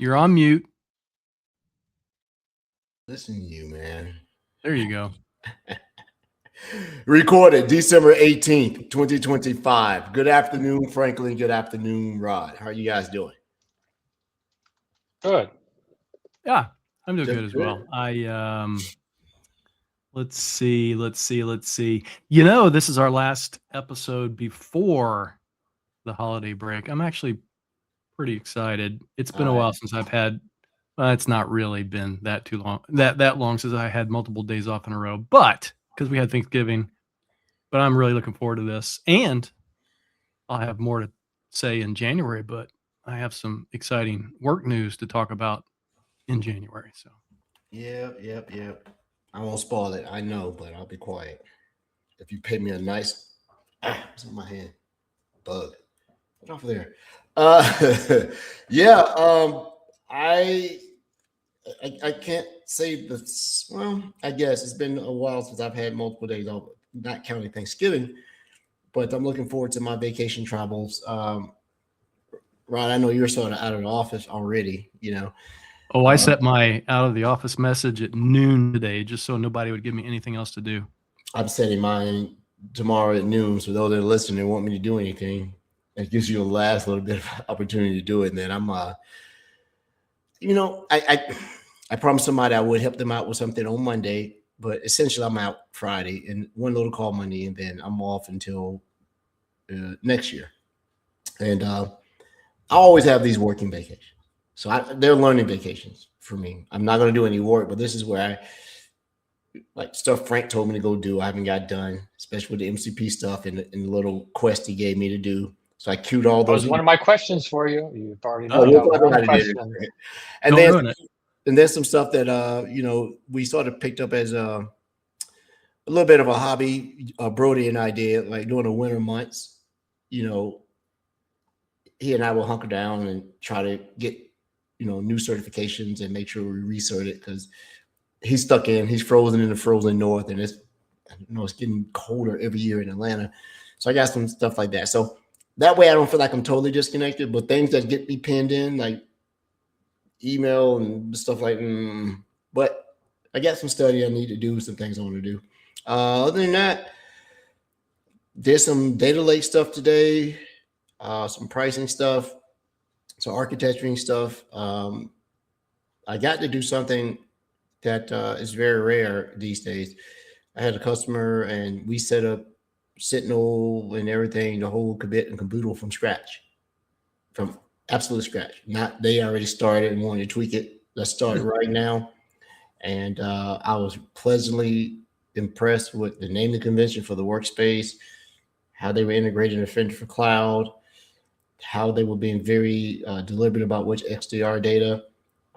You're on mute. Listen to you, man. There you go. Recorded December 18th, 2025. Good afternoon, Franklin. Good afternoon, Rod. How are you guys doing? Good. Yeah, I'm doing good Just as good. well. Let's see. This is our last episode before the holiday break. I'm actually pretty excited. It's been a while since I've had. It's not really been that long since I had multiple days off in a row, but because we had Thanksgiving. But I'm really looking forward to this, and I'll have more to say in January. But I have some exciting work news to talk about in January. So. Yep. I won't spoil it. I know, but I'll be quiet. If you pay me a nice, it's on my hand, bug. Get off of there. Yeah. I I can't say this. Well, I guess it's been a while since I've had multiple days off, not counting Thanksgiving. But I'm looking forward to my vacation travels. Rod, I know you're sort of out of the office already. Oh, I set my out of the office message at noon today just so nobody would give me anything else to do. I'm setting mine tomorrow at noon. So those that are listening want me to do anything, it gives you a last little bit of opportunity to do it. And then I'm, I promised somebody I would help them out with something on Monday, but essentially I'm out Friday and one little call Monday, and then I'm off until next year. And I always have these working vacations. So they're learning vacations for me. I'm not going to do any work, but this is where I like stuff Frank told me to go do. I haven't got done, especially with the MCP stuff and the little quest he gave me to do. So I queued all That those. was one of my questions for you. You've already Oh, knocked we'll out talk about one it question. later. And Don't then ruin it. and there's some stuff that we sort of picked up as a little bit of a hobby. Brody and I did, like during the winter months. You know, he and I will hunker down and try to get new certifications and make sure we recert it because he's frozen in the frozen north, and it's getting colder every year in Atlanta. So I got some stuff like that. So that way I don't feel like I'm totally disconnected, but things that get me pinned in, like email and stuff like but I got some study I need to do, some things I want to do. Other than that, did some data lake stuff today, some pricing stuff, some architecturing stuff. I got to do something that is very rare these days. I had a customer and we set up Sentinel and everything, the whole commit and caboodle from scratch, from absolute scratch. Not they already started and wanted to tweak it. Let's start right now. And I was pleasantly impressed with the naming convention for the workspace, how they were integrating Defender for Cloud, how they were being very deliberate about which XDR data,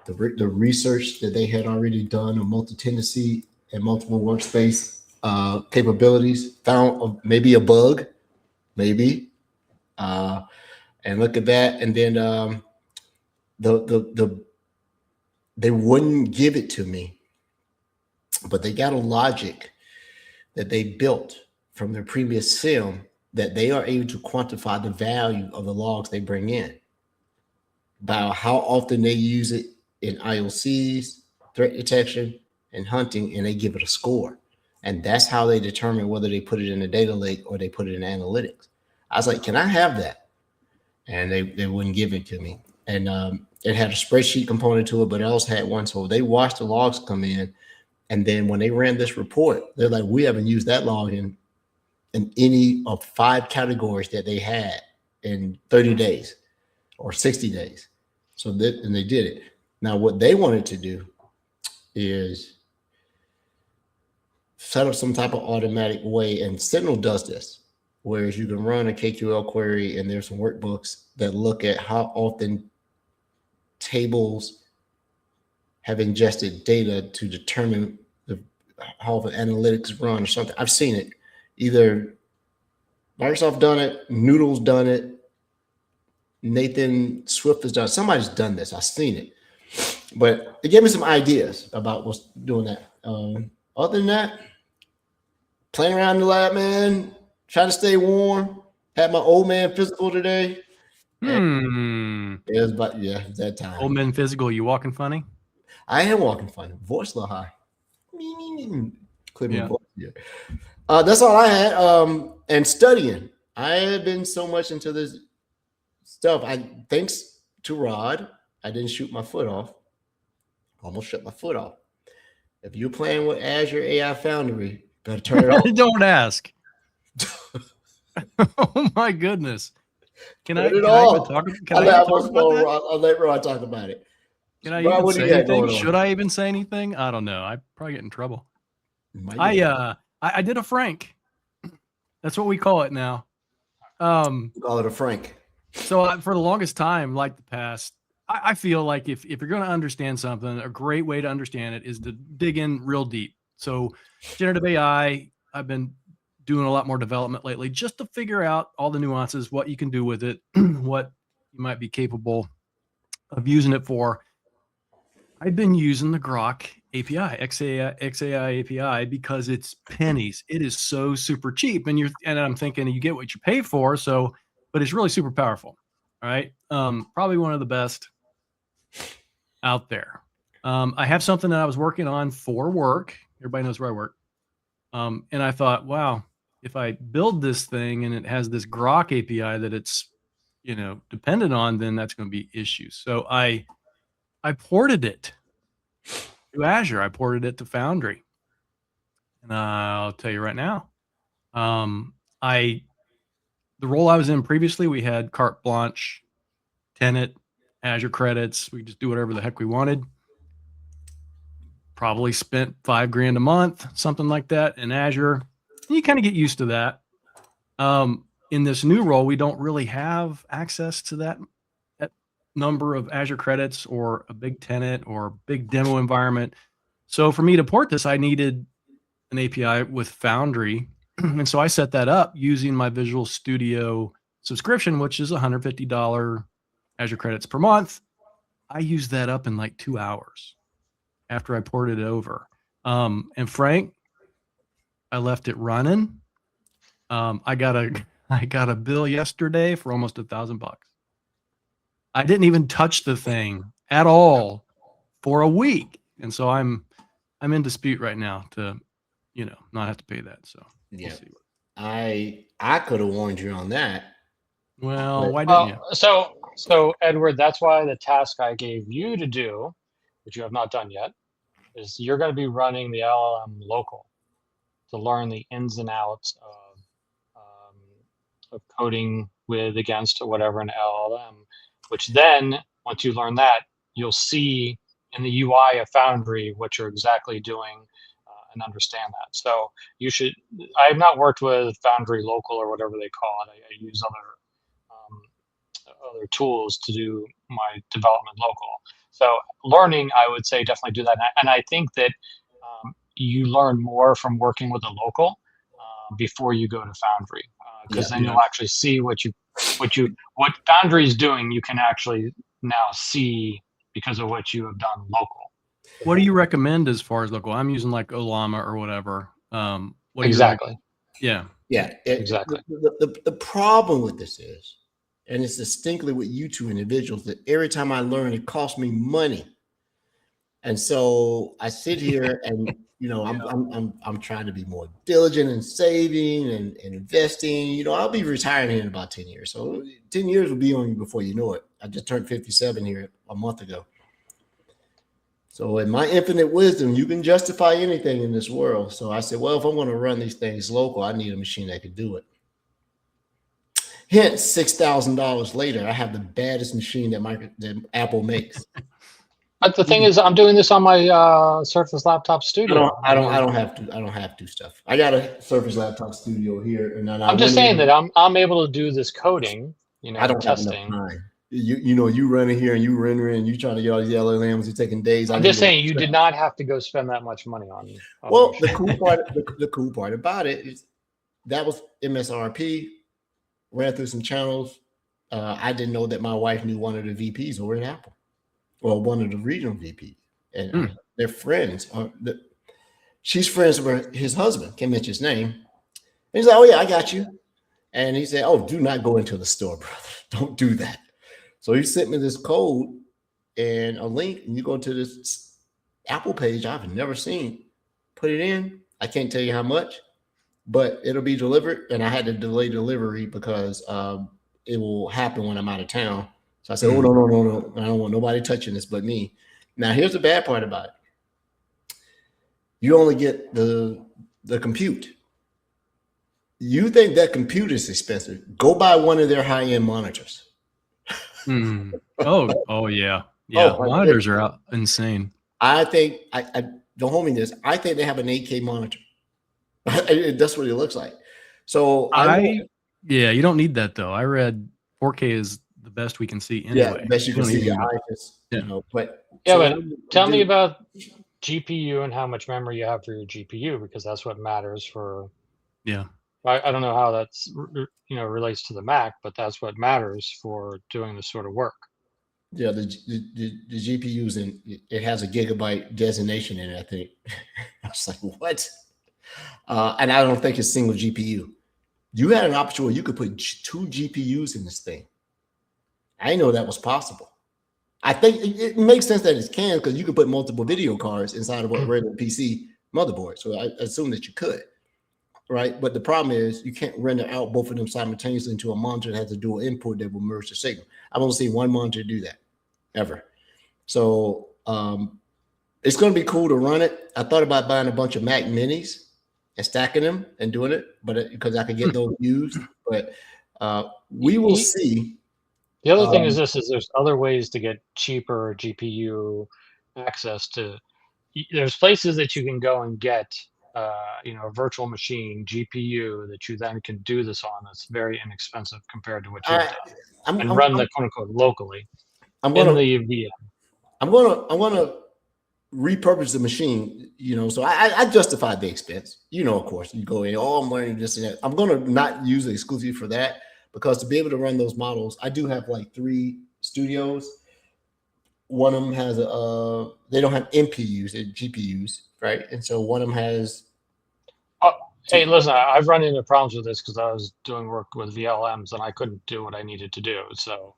the research that they had already done on multi-tenancy and multiple workspace capabilities, found maybe a bug, maybe, and look at that. And then the they wouldn't give it to me, but they got a logic that they built from their previous SIM that they are able to quantify the value of the logs they bring in by how often they use it in IOCs, threat detection, and hunting, and they give it a score. And that's how they determine whether they put it in a data lake or they put it in analytics. I was like, can I have that? And they wouldn't give it to me. And it had a spreadsheet component to it, but it also had one. So they watched the logs come in. And then when they ran this report, they're like, we haven't used that log in any of 5 categories that they had in 30 days or 60 days. And they did it. Now, what they wanted to do is set up some type of automatic way, and Sentinel does this, whereas you can run a KQL query, and there's some workbooks that look at how often tables have ingested data to determine how the analytics run or something. I've seen it. Either Microsoft done it, Noodle's done it, Nathan Swift has done it. Somebody's done this. I've seen it. But it gave me some ideas about what's doing that. Other than that, playing around in the lab, man, trying to stay warm. Had my old man physical today. It was about that time. Old men physical. You walking funny? I am walking funny. Voice a little high. Clear my voice. Yeah. That's all I had. And studying. I have been so much into this stuff. Thanks to Rod, I didn't shoot my foot off. Almost shut my foot off. If you're playing with Azure AI Foundry, better turn it off. Don't ask. Oh my goodness. Can I even talk? I'll let Rod talk about it. Can I even say anything? Should I even say anything? I don't know. I probably get in trouble. I did a Frank. That's what we call it now. We call it a Frank. So for the longest time, like the past, I feel like if you're going to understand something, a great way to understand it is to dig in real deep. So generative AI, I've been doing a lot more development lately just to figure out all the nuances, what you can do with it, what you might be capable of using it for. I've been using the Grok API, XAI API, because it's pennies. It is so super cheap. And I'm thinking you get what you pay for. So, but it's really super powerful. All right. Probably one of the best out there. I have something that I was working on for work. Everybody knows where I work. And I thought, wow, if I build this thing and it has this Grok API that it's, dependent on, then that's going to be issues. So I ported it to Azure. I ported it to Foundry. And I'll tell you right now, the role I was in previously, we had carte blanche, tenant, Azure credits. We just do whatever the heck we wanted. Probably spent $5,000 a month, something like that in Azure. You kind of get used to that. In this new role, we don't really have access to that number of Azure credits or a big tenant or big demo environment. So for me to port this, I needed an API with Foundry. And so I set that up using my Visual Studio subscription, which is $150 Azure credits per month. I used that up in like 2 hours after I ported it over. And Frank, I left it running. I got a bill yesterday for almost $1,000. I didn't even touch the thing at all for a week. And so I'm in dispute right now to, not have to pay that. So yeah, I could have warned you on that. Well, why didn't you? So Edward, that's why the task I gave you to do, which you have not done yet, is you're going to be running the LLM local to learn the ins and outs of coding with, against, or whatever an LLM, which then once you learn that, you'll see in the UI of Foundry what you're exactly doing and understand that. So I have not worked with Foundry local or whatever they call it. I use other tools to do my development local. So learning, I would say definitely do that. And I think that you learn more from working with a local before you go to Foundry, because then you'll actually see what Foundry is doing. You can actually now see because of what you have done local. What do you recommend as far as local? I'm using like Olama or whatever. Exactly. Exactly. The problem with this is, and it's distinctly with you two individuals, that every time I learn, it costs me money. And so I sit here and, I'm trying to be more diligent in saving and investing. I'll be retiring here in about 10 years. So 10 years will be on you before you know it. I just turned 57 here a month ago. So in my infinite wisdom, you can justify anything in this world. So I said, well, if I'm going to run these things local, I need a machine that can do it. Hence, $6,000 later, I have the baddest machine that Apple makes. But the thing is, I'm doing this on my Surface Laptop Studio. I don't have to stuff. I got a Surface Laptop Studio here, and I'm just saying that I'm able to do this coding. I don't testing. have enough time. You running here and you rendering and you trying to get all these LLMs. You're taking days. I'm just saying you did not have to go spend that much money on. Well, the cool part about it is that was MSRP. Ran through some channels. I didn't know that my wife knew one of the VPs over at Apple, or one of the regional VPs, and they're friends. She's friends with his husband. Can't mention his name. And he's like, "Oh yeah, I got you." And he said, "Oh, do not go into the store, brother. Don't do that." So he sent me this code and a link, and you go to this Apple page I've never seen. Put it in. I can't tell you how much, but it'll be delivered. And I had to delay delivery because it will happen when I'm out of town. So I said, oh, no. I don't want nobody touching this but me. Now, here's the bad part about it. You only get the compute. You think that compute is expensive? Go buy one of their high-end monitors. Oh yeah. Monitors are insane. I think I don't hold me this. I think they have an 8K monitor. That's what it looks like. So you don't need that though. I read 4K is the best we can see anyway. Yeah, best you can see. But tell me about GPU and how much memory you have for your GPU, because that's what matters for. Yeah. I don't know how that's relates to the Mac, but that's what matters for doing this sort of work. Yeah, the GPUs, and it has a gigabyte designation in it, I think. I was like, what? And I don't think it's single GPU. You had an option where you could put 2 GPUs in this thing. I didn't know that was possible. I think it makes sense that it can, because you could put multiple video cards inside of a regular PC motherboard. So I assume that you could, right? But the problem is you can't render out both of them simultaneously into a monitor that has a dual input that will merge the signal. I've only seen one monitor do that ever. So it's going to be cool to run it. I thought about buying a bunch of Mac Minis and stacking them and doing it, but because I could get those used. But we will see. The other thing is there's other ways to get cheaper GPU access to. There's places that you can go and get a virtual machine GPU that you then can do this on. That's very inexpensive compared to what you've done, and run the quote unquote locally in the VM. I'm gonna repurpose the machine. So I justified the expense. Of course, you go in. Oh, I'm learning this and that. I'm gonna not use it exclusively for that, because to be able to run those models, I do have like 3 studios. One of them has they don't have NPUs, they're GPUs, right? And so one of them has. Hey, listen, I've run into problems with this because I was doing work with VLMs and I couldn't do what I needed to do. So,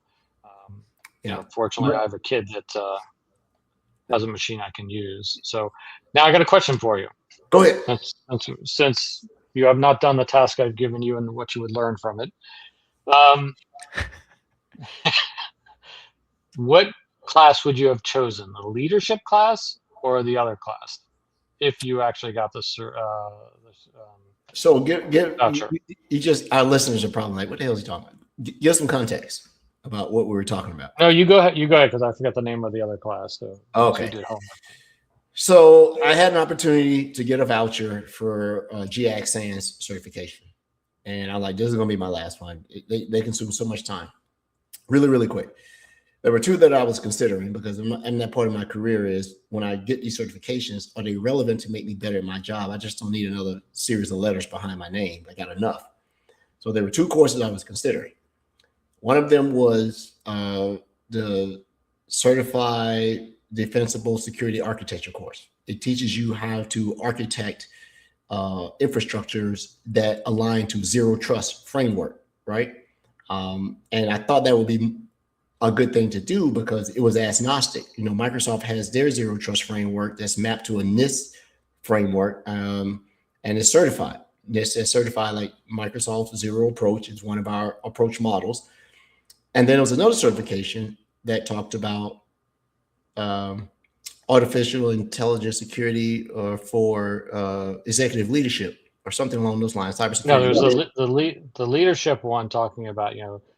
fortunately, I have a kid that has a machine I can use. So now I got a question for you. Go ahead. Since you have not done the task I've given you and what you would learn from it. What class would you have chosen, the leadership class or the other class, if you actually got this? So our listeners are probably like, what the hell is he talking about? Give some context about what we were talking about. No, you go ahead, because I forgot the name of the other class. So okay. So I had an opportunity to get a voucher for GIAC SANS certification, and I'm like, this is going to be my last one. They consume so much time, really, really quick. There were 2 that I was considering, because in that part of my career is when I get these certifications, are they relevant to make me better at my job? I just don't need another series of letters behind my name. I got enough. So there were 2 courses I was considering. One of them was the Certified Defensible Security Architecture course. It teaches you how to architect infrastructures that align to zero trust framework, right? And I thought that would be a good thing to do because it was agnostic. Microsoft has their zero trust framework that's mapped to a NIST framework, and it's certified. NIST is certified like Microsoft Zero Approach is one of our approach models. And then there was another certification that talked about artificial intelligence security or for executive leadership or something along those lines. Cybersecurity. No, there's the leadership one talking about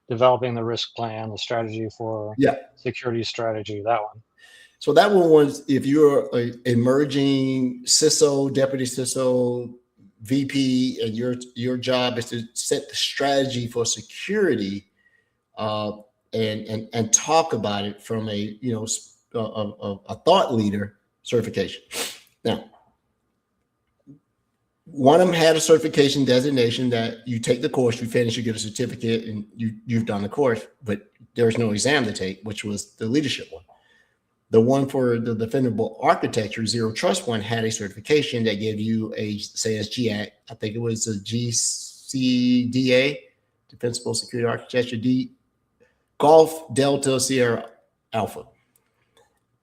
developing the risk plan, the strategy for security strategy. That one. So that one was if you're an emerging CISO, deputy CISO, VP, and your job is to set the strategy for security, and talk about it from a thought leader certification. Now, one of them had a certification designation that you take the course, you finish, you get a certificate, and you've done the course, but there's no exam to take, which was the leadership one. The one for the defendable architecture, zero trust one, had a certification that gave you a SANS GIAC. I think it was a GCDA, Defensible Security Architecture Golf Delta Sierra Alpha.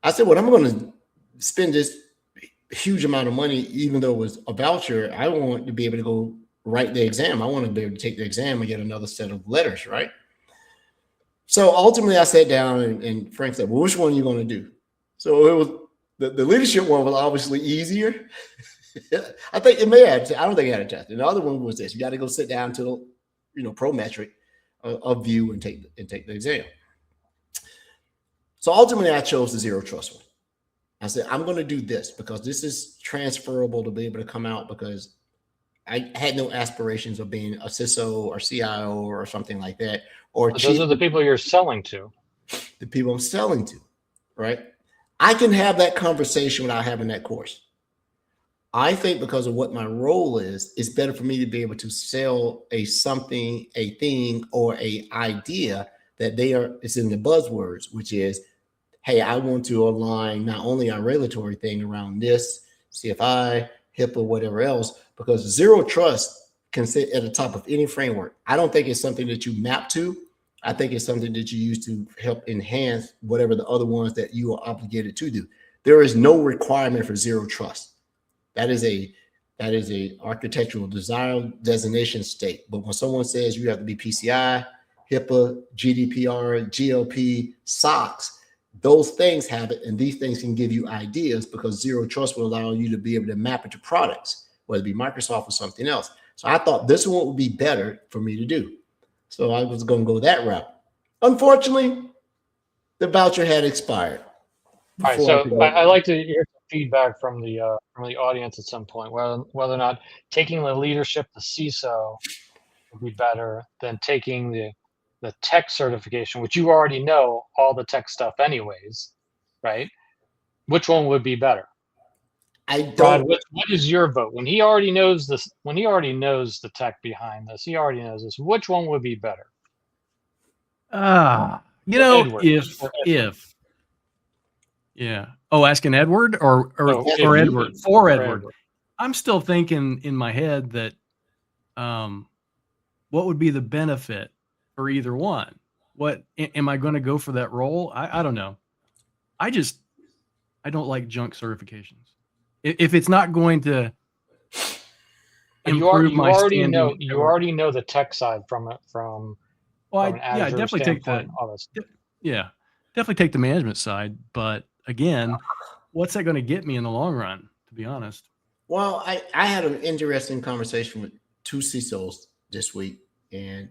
I said, well, I'm going to spend this huge amount of money, even though it was a voucher. I want to be able to go write the exam. I want to be able to take the exam and get another set of letters, right? So ultimately, I sat down and Frank said, well, which one are you going to do? So it was the leadership one was obviously easier. I think it may have. I don't think it had a test. And the other one was this: you got to go sit down to, Prometric of view and take the exam. So ultimately, I chose the zero trust one. I said, I'm going to do this because this is transferable to be able to come out, because I had no aspirations of being a CISO or CIO or something like that. Or those are the people you're selling to. The people I'm selling to, right? I can have that conversation without having that course. I think because of what my role is, it's better for me to be able to sell a thing, or a idea that it's in the buzzwords, which is, hey, I want to align not only our regulatory thing around this, CFI, HIPAA, whatever else, because zero trust can sit at the top of any framework. I don't think it's something that you map to. I think it's something that you use to help enhance whatever the other ones that you are obligated to do. There is no requirement for zero trust. That is a architectural design designation state. But when someone says you have to be PCI, HIPAA, GDPR, GLP, SOX, those things have it, and these things can give you ideas, because zero trust will allow you to be able to map it to products, whether it be Microsoft or something else. So I thought this one would be better for me to do. So I was going to go that route. Unfortunately, the voucher had expired. All right, so I like to hear some feedback from the audience at some point, whether or not taking the leadership, the CISO, would be better than taking the tech certification, which you already know all the tech stuff anyways, right? Which one would be better? I don't. Rod, what is your vote? When he already knows this, when he already knows the tech behind this, he already knows this. Which one would be better? Yeah. Oh, asking Edward or Edward for Edward. I'm still thinking in my head that what would be the benefit for either one? What am I going to go for that role? I don't know. I don't like junk certifications. If it's not going to improve my standing, you already know the tech side from I definitely take the management side, but again, what's that going to get me in the long run, to be honest? Well, I had an interesting conversation with two CISOs this week, and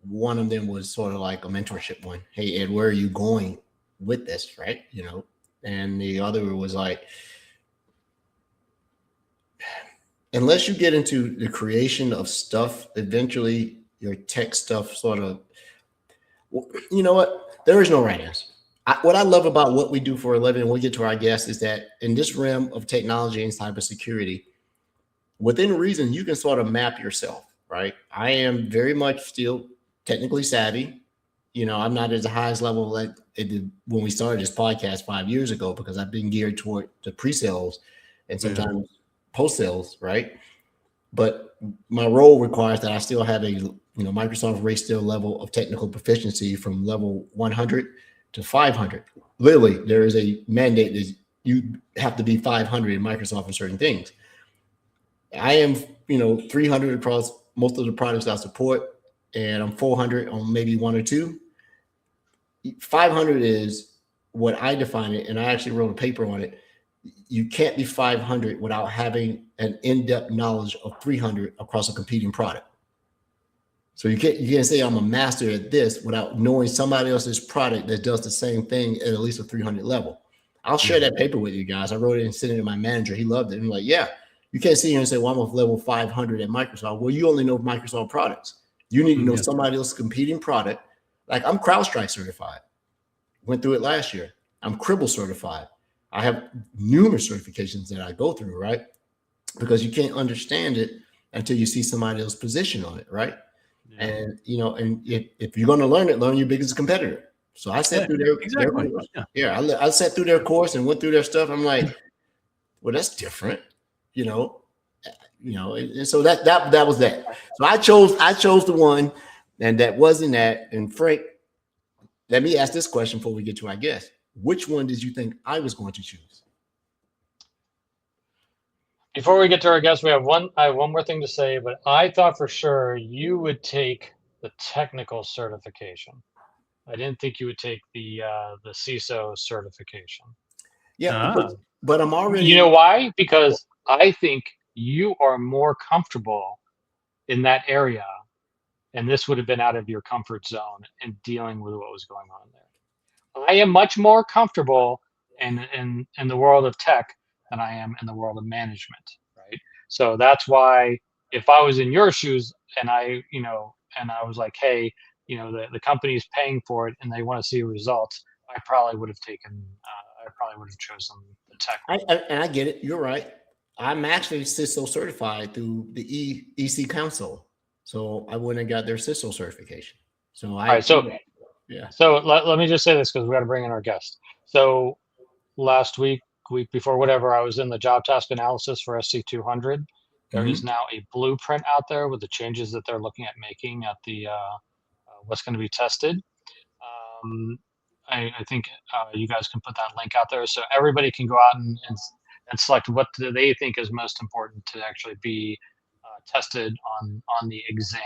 one of them was sort of like a mentorship one. Hey, Ed, where are you going with this, right? And the other was like, unless you get into the creation of stuff, eventually your tech stuff sort of, you know what? There is no right answer. What I love about what we do for a living, and we'll get to our guests, is that in this realm of technology and cybersecurity, within reason, you can sort of map yourself, right? I am very much still technically savvy. I'm not at the highest level like when we started this podcast 5 years ago, because I've been geared toward the pre-sales and sometimes post-sales, right? But my role requires that I still have a Microsoft race still level of technical proficiency from level 100 to 500. Literally, there is a mandate that you have to be 500 in Microsoft for certain things. I am 300 across most of the products I support, and I'm 400 on maybe one or two. 500 is what I define it, and I actually wrote a paper on it. You can't be 500 without having an in-depth knowledge of 300 across a competing product. So you can't say I'm a master at this without knowing somebody else's product that does the same thing at least a 300 level. I'll share that paper with you guys. I wrote it and sent it to my manager. He loved it. I'm like, yeah, you can't sit here and say, well, I'm of level 500 at Microsoft. Well, you only know Microsoft products. You need to know somebody else's competing product. Like, I'm CrowdStrike certified. Went through it last year. I'm Cribble certified. I have numerous certifications that I go through, right? Because you can't understand it until you see somebody else's position on it, right? Yeah. And and if you're going to learn it, learn your biggest competitor. So I sat through their course. Yeah, I sat through their course and went through their stuff. I'm like, well, that's different, and so that was that. So I chose the one, and that wasn't that. And Frank, let me ask this question before we get to our guest. Which one did you think I was going to choose? Before we get to our guest, I have one more thing to say, but I thought for sure you would take the technical certification. I didn't think you would take the CISO certification. Yeah, Ah. but I'm already. You know why? Because I think you are more comfortable in that area, and this would have been out of your comfort zone and dealing with what was going on there. I am much more comfortable in the world of tech than I am in the world of management, right? So that's why if I was in your shoes and I was like, hey, the company's paying for it and they want to see results, I probably would have chosen the tech. And I get it. You're right. I'm actually CISO certified through the EC Council, so I went and got their CISO certification. So All right, so yeah. So let me just say this because we got to bring in our guest. So last week before, whatever, I was in the job task analysis for SC200. There is now a blueprint out there with the changes that they're looking at making at the what's going to be tested. I think you guys can put that link out there so everybody can go out and select what they think is most important to actually be tested on the exam.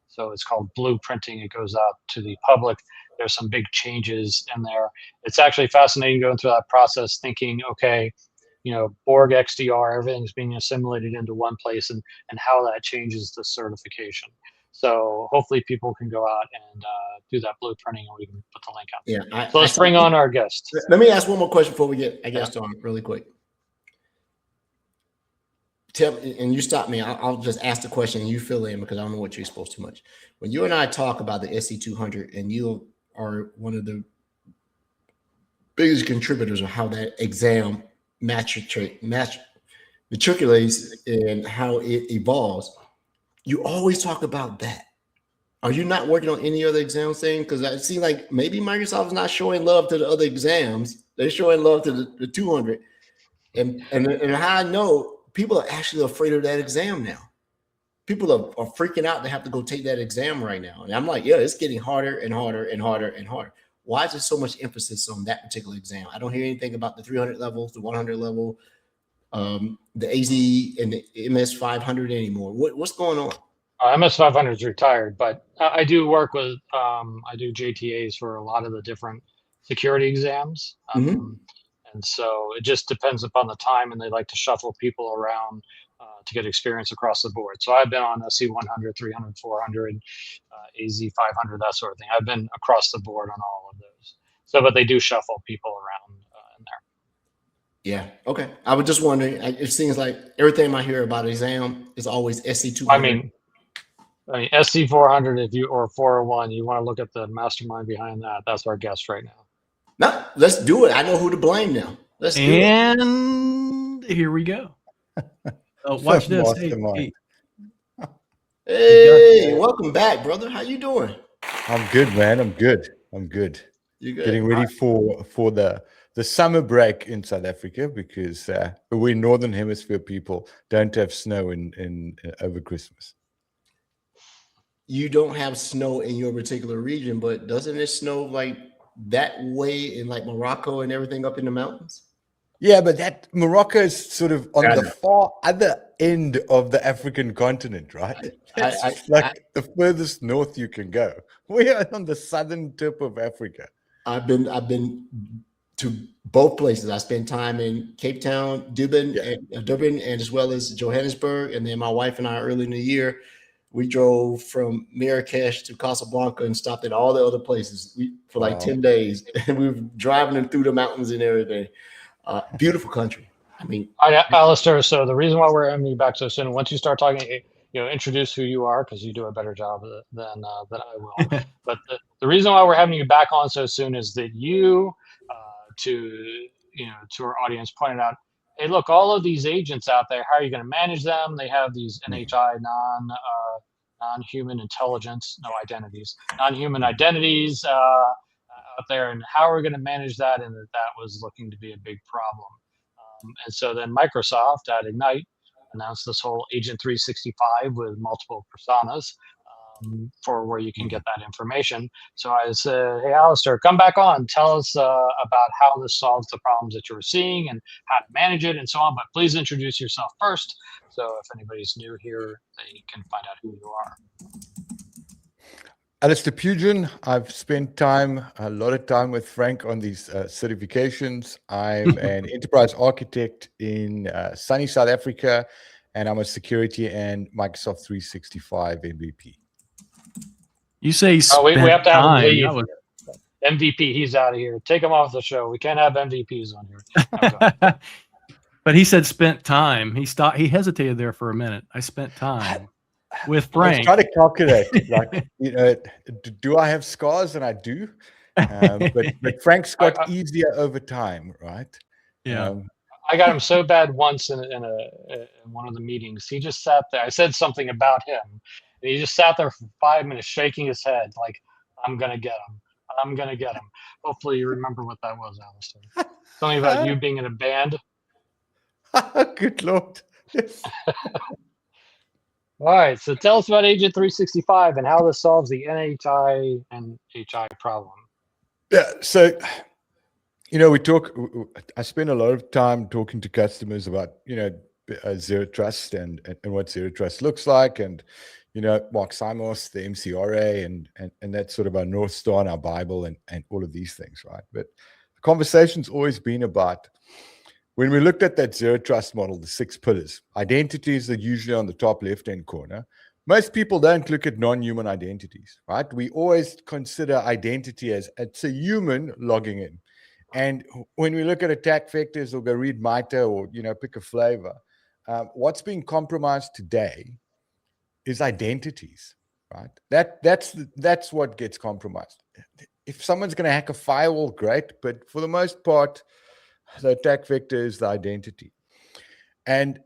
So it's called blueprinting. It goes out to the public. There's some big changes in there. It's actually fascinating going through that process, thinking, okay, Borg XDR, everything's being assimilated into one place, and how that changes the certification. So hopefully people can go out and do that blueprinting, and we can put the link out. Yeah. So let's bring on our guest. Let me ask one more question before we get our guest on really quick. Tell me, and you stop me. I'll just ask the question and you fill in because I don't know what you're exposed to much. When you and I talk about the SC200, and you are one of the biggest contributors of how that exam matriculates and how it evolves, you always talk about that. Are you not working on any other exam thing? Because I see like maybe Microsoft is not showing love to the other exams. They're showing love to the 200. And how I know people are actually afraid of that exam now. People are freaking out to have to go take that exam right now. And I'm like, yeah, it's getting harder and harder and harder and harder. Why is there so much emphasis on that particular exam? I don't hear anything about the 300 levels, the 100 level, the AZ and the MS 500 anymore. What's going on? MS 500 is retired, but I do work with, I do JTAs for a lot of the different security exams. And so it just depends upon the time, and they like to shuffle people around to get experience across the board. So I've been on SC 100, 300, 400, AZ 500, that sort of thing. I've been across the board on all of those. So, but they do shuffle people around in there. Yeah. Okay. I was just wondering. It seems like everything I hear about exam is always SC 200. I mean, SC 400, or 401, you want to look at the mastermind behind that. That's our guest right now. No, let's do it. I know who to blame now. Let's do it. And here we go. Watch this. Hey, welcome back, brother. How you doing? I'm good, man. I'm good. You good? Getting ready for the summer break in South Africa because we Northern Hemisphere people don't have snow in over Christmas. You don't have snow in your particular region, but doesn't it snow like that way in like Morocco and everything up in the mountains? Yeah, but that Morocco is sort of on the far other end of the African continent, right? It's like the furthest north you can go. We are on the southern tip of Africa. I've been to both places. I spent time in Cape Town, Durban, and as well as Johannesburg. And then my wife and I, early in the year, we drove from Marrakesh to Casablanca and stopped at all the other places for like 10 days. And we were driving them through the mountains and everything. Beautiful country. I mean, Alistair, so the reason why we're having you back so soon, once you start talking, introduce who you are, because you do a better job than I will. But the reason why we're having you back on so soon is that you, to our audience, pointed out, hey, look, all of these agents out there, how are you going to manage them? They have these NHI, non-human intelligence, no identities, non-human identities out there, and how are we going to manage that? And that was looking to be a big problem. And so then Microsoft at Ignite announced this whole Agent 365 with multiple personas. for where you can get that information. So I said, hey, Alistair, come back on. Tell us about how this solves the problems that you were seeing and how to manage it and so on. But please introduce yourself first. So if anybody's new here, they can find out who you are. Alistair Pugin. I've spent a lot of time with Frank on these certifications. I'm an enterprise architect in sunny South Africa, and I'm a security and Microsoft 365 MVP. You say we have to have him leave. Was... MVP, he's out of here. Take him off the show. We can't have MVPs on here. But he said spent time. He stopped. He hesitated there for a minute. I spent time with Frank. I was trying to calculate, like, do I have scars? And I do. But Frank's got easier over time, right? Yeah. I got him so bad once in one of the meetings. He just sat there. I said something about him, and he just sat there for 5 minutes shaking his head like, I'm going to get him. I'm going to get him. Hopefully you remember what that was, Alistair. Something about you being in a band. Good Lord. Yes. All right. So tell us about Agent 365 and how this solves the NHI and HI problem. Yeah. So, I spend a lot of time talking to customers about, zero trust and what zero trust looks like. And, Mark Simos, the MCRA, and that's sort of our North Star and our Bible and all of these things, right? But the conversation's always been about, when we looked at that zero trust model, the 6 pillars, identities are usually on the top left-hand corner. Most people don't look at non-human identities, right? We always consider identity as it's a human logging in. And when we look at attack vectors or go read MITRE or, pick a flavor, what's being compromised today is identities, right? That's what gets compromised. If someone's going to hack a firewall, great. But for the most part, the attack vector is the identity. And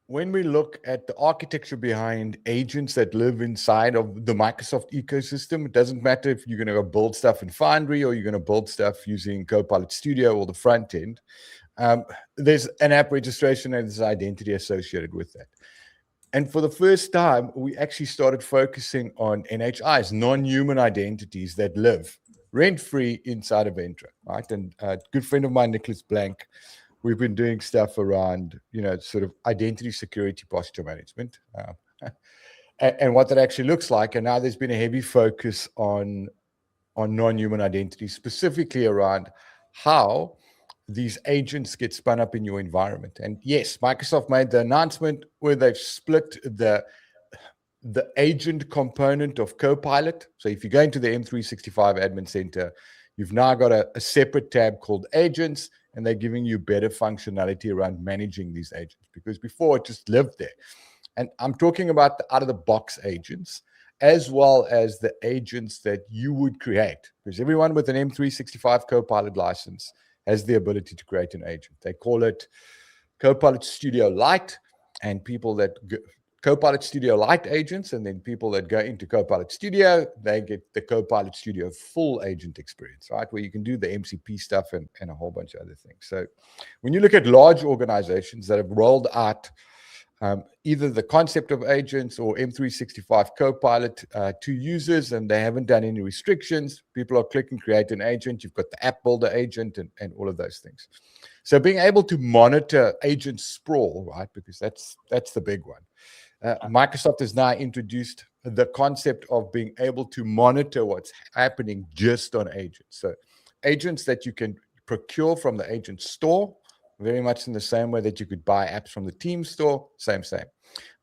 when we look at the architecture behind agents that live inside of the Microsoft ecosystem, it doesn't matter if you're going to go build stuff in Foundry or you're going to build stuff using Copilot Studio or the front end. There's an app registration and there's identity associated with that. And for the first time, we actually started focusing on NHIs, non-human identities that live rent-free inside of Entra, right? And a good friend of mine, Nicholas Blank, we've been doing stuff around, sort of identity security posture management and what that actually looks like. And now there's been a heavy focus on non-human identities, specifically around how these agents get spun up in your environment. And yes, Microsoft made the announcement where they've split the agent component of Copilot. So if you go into the M365 Admin Center, you've now got a separate tab called Agents, and they're giving you better functionality around managing these agents, because before it just lived there. And I'm talking about the out-of-the-box agents, as well as the agents that you would create, because everyone with an M365 Copilot license has the ability to create an agent. They call it Copilot Studio Lite, and people that Copilot Studio Lite agents, and then people that go into Copilot Studio, they get the Copilot Studio full agent experience, right? Where you can do the MCP stuff and a whole bunch of other things. So when you look at large organizations that have rolled out either the concept of agents or M365 Copilot to users, and they haven't done any restrictions, people are clicking create an agent, you've got the app builder agent and all of those things. So being able to monitor agent sprawl, right? Because that's the big one. Microsoft has now introduced the concept of being able to monitor what's happening just on agents. So agents that you can procure from the agent store, very much in the same way that you could buy apps from the team store, same.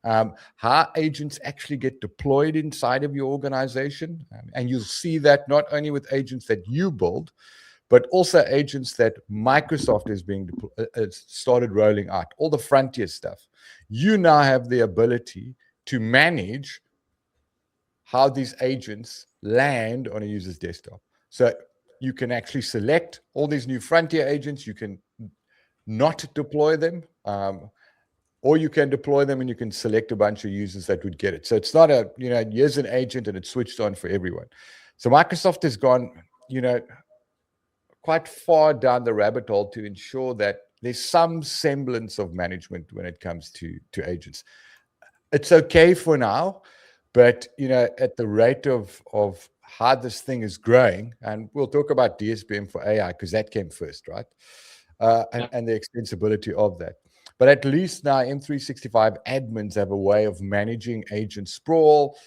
How agents actually get deployed inside of your organization. And you'll see that not only with agents that you build, but also agents that Microsoft is started rolling out, all the frontier stuff. You now have the ability to manage how these agents land on a user's desktop. So you can actually select all these new frontier agents. You can not deploy them, or you can deploy them and you can select a bunch of users that would get it. So it's not here's an agent and it's switched on for everyone. So Microsoft has gone, quite far down the rabbit hole to ensure that there's some semblance of management when it comes to agents. It's okay for now, But at the rate of how this thing is growing, and we'll talk about DSPM for AI because that came first, right? And the extensibility of that. But at least now M365 admins have a way of managing agent sprawl,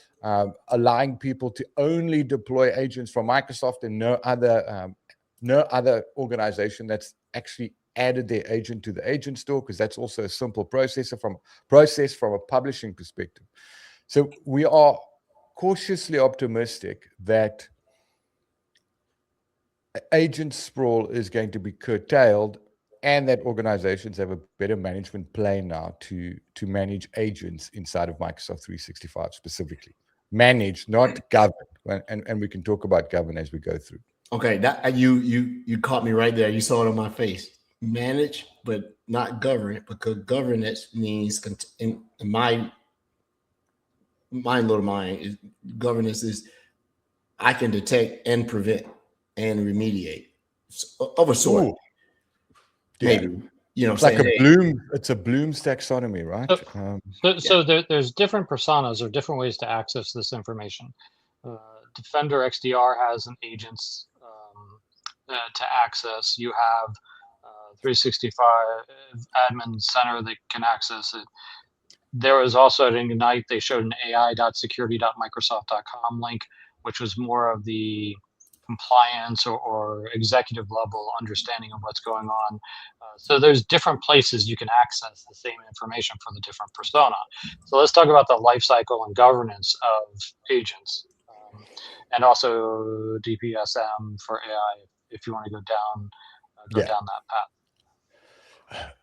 allowing people to only deploy agents from Microsoft and no other organization that's actually added their agent to the agent store, because that's also a simple process from a publishing perspective. So we are cautiously optimistic that agent sprawl is going to be curtailed, and that organizations have a better management plane now to manage agents inside of Microsoft 365 specifically. Manage, not govern. And we can talk about govern as we go through. Okay, that you caught me right there. You saw it on my face. Manage, but not govern, because governance means in my little mind, governance is I can detect and prevent and remediate of a sort. Ooh. Maybe. It's like it's a Bloom's taxonomy, right? So there's different personas or different ways to access this information. Defender XDR has an agents to access. You have 365 admin center that can access it. There was also at Ignite, they showed an ai.security.microsoft.com link, which was more of the compliance or executive level understanding of what's going on. So there's different places you can access the same information for the different persona. So let's talk about the life cycle and governance of agents, and also DPSM for AI, if you want to go down that path.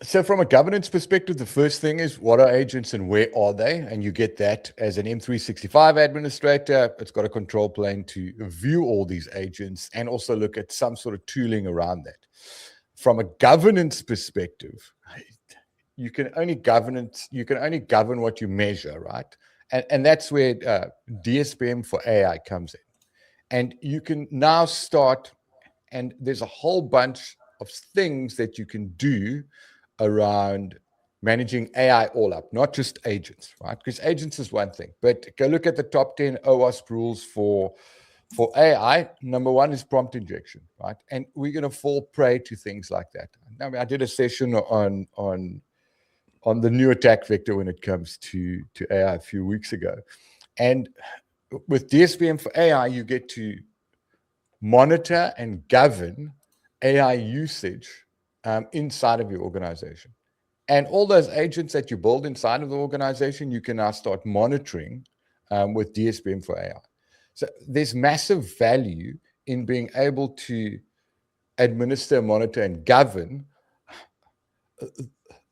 So from a governance perspective, the first thing is, what are agents and where are they? And you get that as an M365 administrator. It's got a control plane to view all these agents and also look at some sort of tooling around that. From a governance perspective, you can only govern what you measure, right? And that's where DSPM for AI comes in. And you can now start, and there's a whole bunch of things that you can do around managing AI all up, not just agents, right? Because agents is one thing, but go look at the top 10 OWASP rules for AI. Number one is prompt injection, right? And we're going to fall prey to things like that. I mean, I did a session on the new attack vector when it comes to AI a few weeks ago. And with DSPM for AI, you get to monitor and govern AI usage inside of your organization. And all those agents that you build inside of the organization, you can now start monitoring with DSPM for AI. So there's massive value in being able to administer, monitor, and govern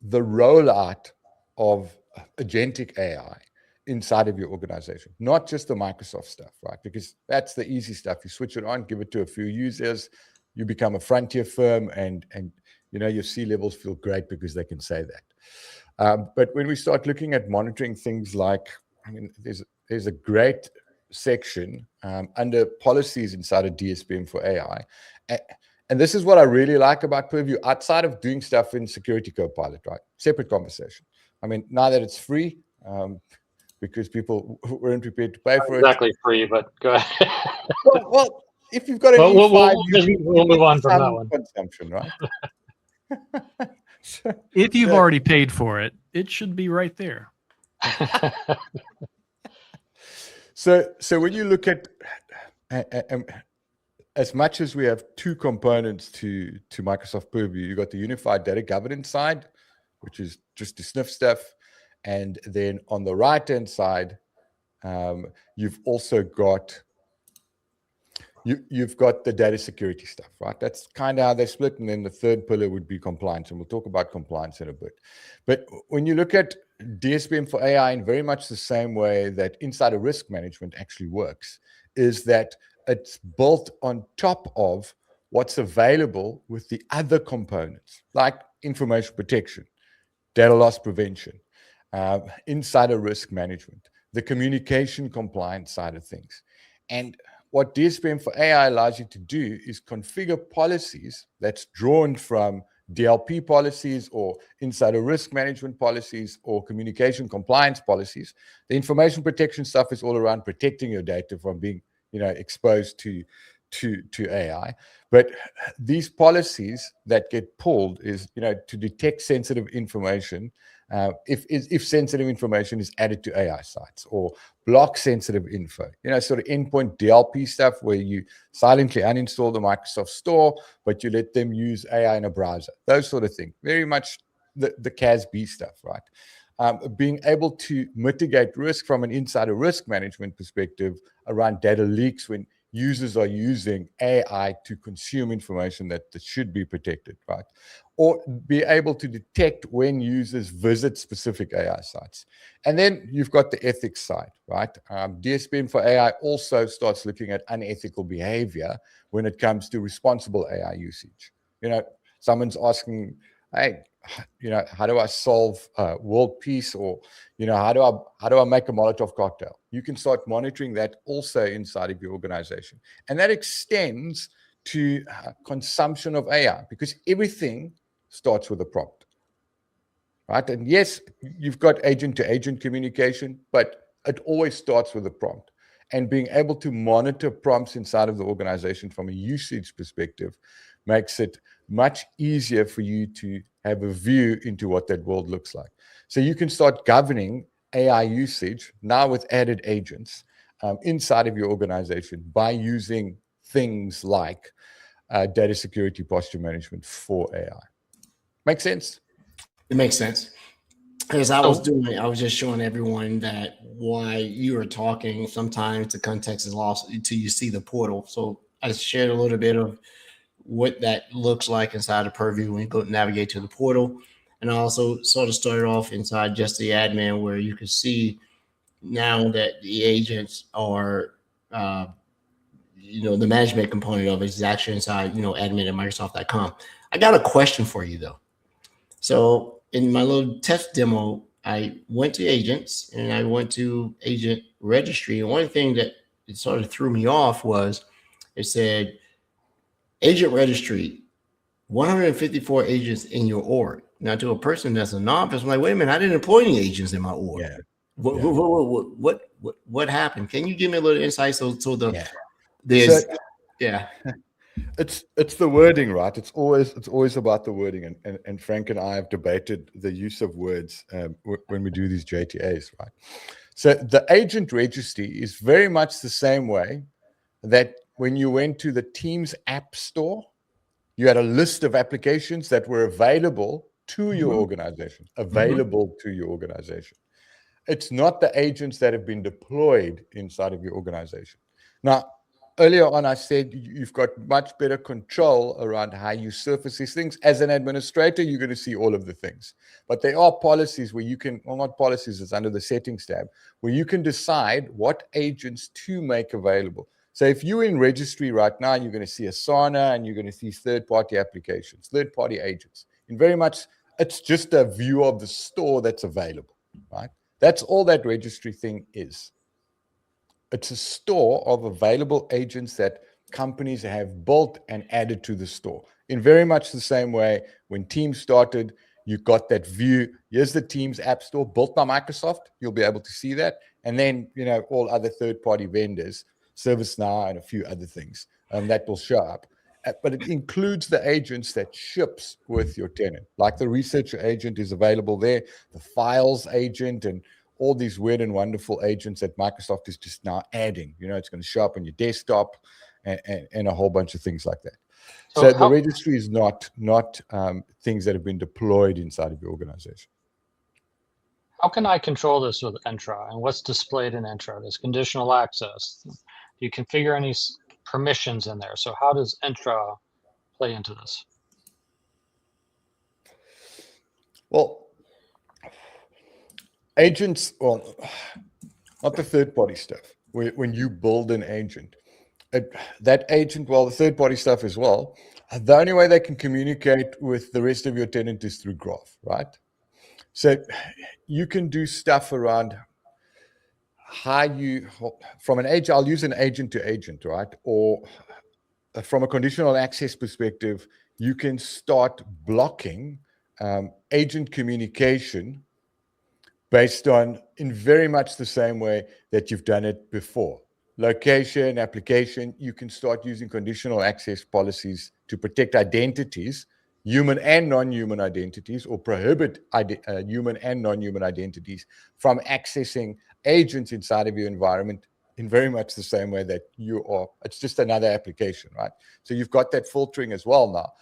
the rollout of agentic AI inside of your organization, not just the Microsoft stuff, right? Because that's the easy stuff. You switch it on, give it to a few users, you become a frontier firm, and your C-levels feel great because they can say that. But when we start looking at monitoring things like, there's a great section under policies inside of DSPM for AI. And this is what I really like about Purview, outside of doing stuff in Security Copilot, right? Separate conversation. I mean, now that it's free, because people weren't prepared to pay for it. Exactly free, but go ahead. well, if you've got an E5, we'll move on from that one. Consumption, right? If you've already paid for it, it should be right there. So when you look at, as much as we have two components to Microsoft Purview, you got the unified data governance side, which is just to sniff stuff, and then on the right-hand side, you've also got you've got the data security stuff, right? That's kind of how they split. And then the third pillar would be compliance. And we'll talk about compliance in a bit. But when you look at DSPM for AI in very much the same way that insider risk management actually works, is that it's built on top of what's available with the other components, like information protection, data loss prevention, insider risk management, the communication compliance side of things. And what DSPM for AI allows you to do is configure policies that's drawn from DLP policies or insider risk management policies or communication compliance policies. The information protection stuff is all around protecting your data from being, exposed to AI. But these policies that get pulled is, to detect sensitive information. If sensitive information is added to AI sites, or block sensitive info, sort of endpoint DLP stuff where you silently uninstall the Microsoft Store, but you let them use AI in a browser, those sort of things. Very much the CASB stuff, right? Being able to mitigate risk from an insider risk management perspective around data leaks when users are using AI to consume information that should be protected, right? Or be able to detect when users visit specific AI sites. And then you've got the ethics side, right? DSPM for AI also starts looking at unethical behavior when it comes to responsible AI usage. Someone's asking, hey, how do I solve world peace, or how do I make a Molotov cocktail? You can start monitoring that also inside of your organization, and that extends to consumption of AI, because everything starts with a prompt, right? And yes, you've got agent to agent communication, but it always starts with a prompt. And being able to monitor prompts inside of the organization from a usage perspective makes it much easier for you to have a view into what that world looks like. So you can start governing AI usage now with added agents inside of your organization by using things like data security posture management for AI. Make sense? It makes sense. As I was doing, I was just showing everyone that while you were talking, sometimes the context is lost until you see the portal. So I shared a little bit of what that looks like inside of Purview when you go navigate to the portal. And I also sort of started off inside just the admin, where you can see now that the agents are, the management component of it is actually inside, admin at Microsoft.com. I got a question for you though. So in my little test demo, I went to agents and I went to agent registry. And one thing that it sort of threw me off was it said agent registry, 154 agents in your org. Now, to a person that's a novice, I'm like, wait a minute, I didn't employ any agents in my org. Yeah. What happened? Can you give me a little insight? So it's the wording, right? It's always about the wording, and Frank and I have debated the use of words when we do these JTAs, right? So the agent registry is very much the same way that when you went to the Teams app store, you had a list of applications that were available to your organization, to your organization. It's not the agents that have been deployed inside of your organization. Now, earlier on, I said you've got much better control around how you surface these things. As an administrator, you're going to see all of the things. But there are policies where you can, well, not policies, it's under the settings tab, where you can decide what agents to make available. So if you're in registry right now, you're going to see Asana and you're going to see third-party applications, third-party agents. And very much, it's just a view of the store that's available, right? That's all that registry thing is. It's a store of available agents that companies have built and added to the store. In very much the same way, when Teams started, you got that view. Here's the Teams app store built by Microsoft. You'll be able to see that. And then, all other third-party vendors, ServiceNow and a few other things that will show up. But it includes the agents that ships with your tenant. Like the researcher agent is available there, the files agent, and all these weird and wonderful agents that Microsoft is just now adding. It's going to show up on your desktop and a whole bunch of things like that. So the registry is not things that have been deployed inside of your organization. How can I control this with Entra, and what's displayed in Entra? There's conditional access. Do you configure any permissions in there? So how does Entra play into this? Well, agents, not the third-party stuff. When you build an agent, that agent, the third-party stuff as well, the only way they can communicate with the rest of your tenant is through Graph, right? So you can do stuff around how from an agent, I'll use an agent to agent, right? Or from a conditional access perspective, you can start blocking agent communication based on in very much the same way that you've done it before. Location, application, you can start using conditional access policies to protect identities, human and non-human identities, or prohibit human and non-human identities from accessing agents inside of your environment in very much the same way that you are. It's just another application, right? So you've got that filtering as well now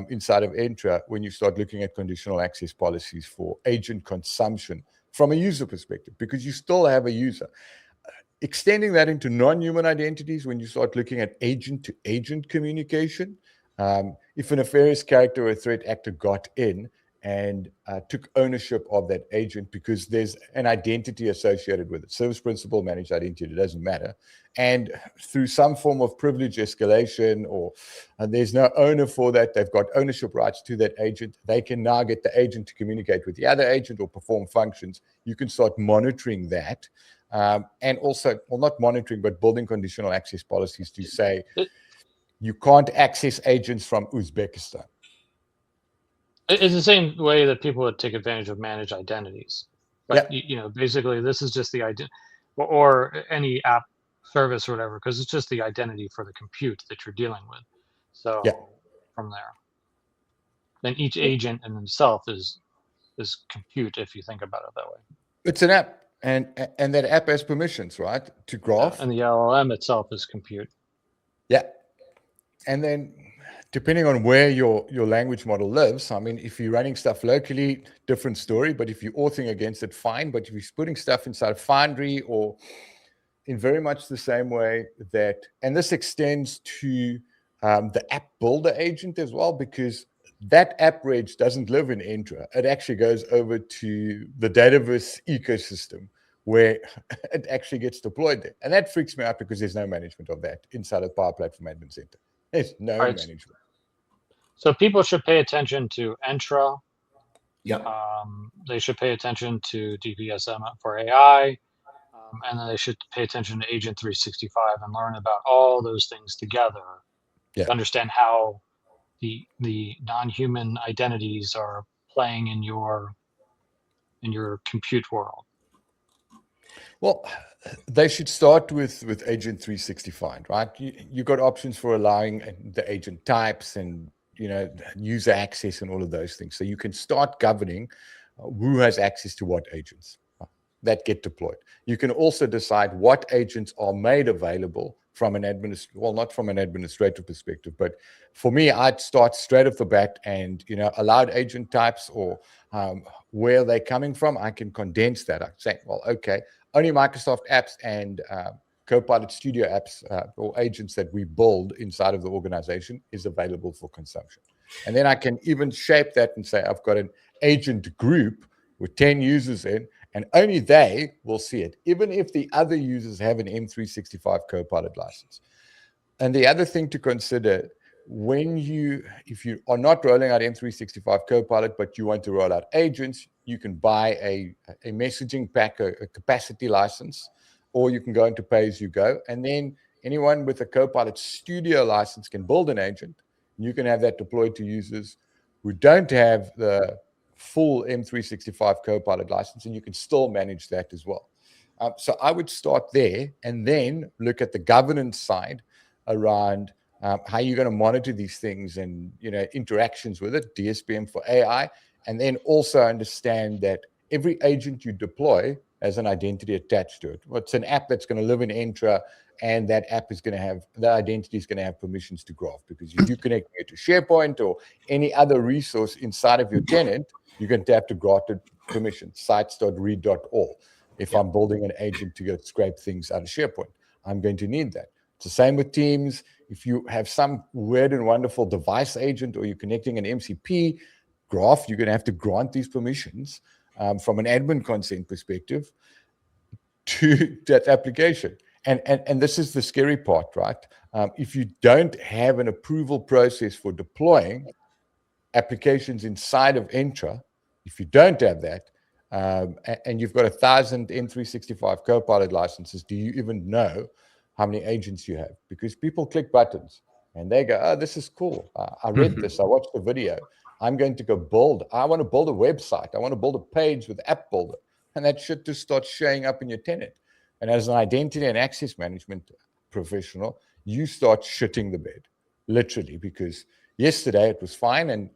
inside of Entra when you start looking at conditional access policies for agent consumption from a user perspective, because you still have a user. Extending that into non-human identities, when you start looking at agent-to-agent communication, if a nefarious character or a threat actor got in and took ownership of that agent because there's an identity associated with it, service principal, managed identity, it doesn't matter, and through some form of privilege escalation or there's no owner for that, they've got ownership rights to that agent, they can now get the agent to communicate with the other agent or perform functions. You can start monitoring that. And also, well, not monitoring, but building conditional access policies to say you can't access agents from Uzbekistan. It's the same way that people would take advantage of managed identities. But, basically, this is just the identity or any app service or whatever, because it's just the identity for the compute that you're dealing with. So from there, then each agent in himself is compute, if you think about it that way. It's an app. And that app has permissions, right, to graph. And the LLM itself is compute. Yeah. And then depending on where your language model lives, I mean, if you're running stuff locally, different story. But if you're authoring against it, fine. But if you're putting stuff inside Foundry or in very much the same way that, and this extends to the app builder agent as well, because that app reg doesn't live in Entra. It actually goes over to the Dataverse ecosystem where it actually gets deployed there. And that freaks me out because there's no management of that inside of Power Platform Admin Center. There's no management. So people should pay attention to Entra. Yep. They should pay attention to DPSM for AI. And then they should pay attention to Agent 365 and learn about all those things together to understand how the non-human identities are playing in your compute world. Well, they should start with Agent 365, right? You got options for allowing the agent types and user access and all of those things. So you can start governing who has access to what agents that get deployed. You can also decide what agents are made available from an not from an administrative perspective, but for me, I'd start straight off the bat and, allowed agent types or where they're coming from. I can condense that. I say, well, okay, only Microsoft apps and Copilot Studio apps or agents that we build inside of the organization is available for consumption. And then I can even shape that and say, I've got an agent group with 10 users in, and only they will see it, even if the other users have an M365 Copilot license. And the other thing to consider, if you are not rolling out M365 Copilot, but you want to roll out agents, you can buy a messaging pack, a capacity license, or you can go into pay-as-you-go. And then anyone with a Copilot Studio license can build an agent. And you can have that deployed to users who don't have the full M365 Copilot license, and you can still manage that as well. So I would start there and then look at the governance side around how you're going to monitor these things and interactions with it, DSPM for AI, and then also understand that every agent you deploy has an identity attached to it. Well, it's an app that's going to live in Entra, and that app is going to have, the identity is going to have permissions to graph, because if you connect it to SharePoint or any other resource inside of your tenant, you're going to have to grant it permission, sites.read.all. If I'm building an agent to go scrape things out of SharePoint, I'm going to need that. It's the same with Teams. If you have some weird and wonderful device agent or you're connecting an MCP graph, you're going to have to grant these permissions from an admin consent perspective to that application. And this is the scary part, right? If you don't have an approval process for deploying applications inside of Entra, if you don't have that, and you've got 1,000 M365 Copilot licenses, do you even know how many agents you have? Because people click buttons. and they go, oh, this is cool. I read this. I watched the video. I'm going to go build. I want to build a website. I want to build a page with App Builder. And that shit just starts showing up in your tenant. And as an identity and access management professional, you start shitting the bed, literally, because yesterday it was fine. And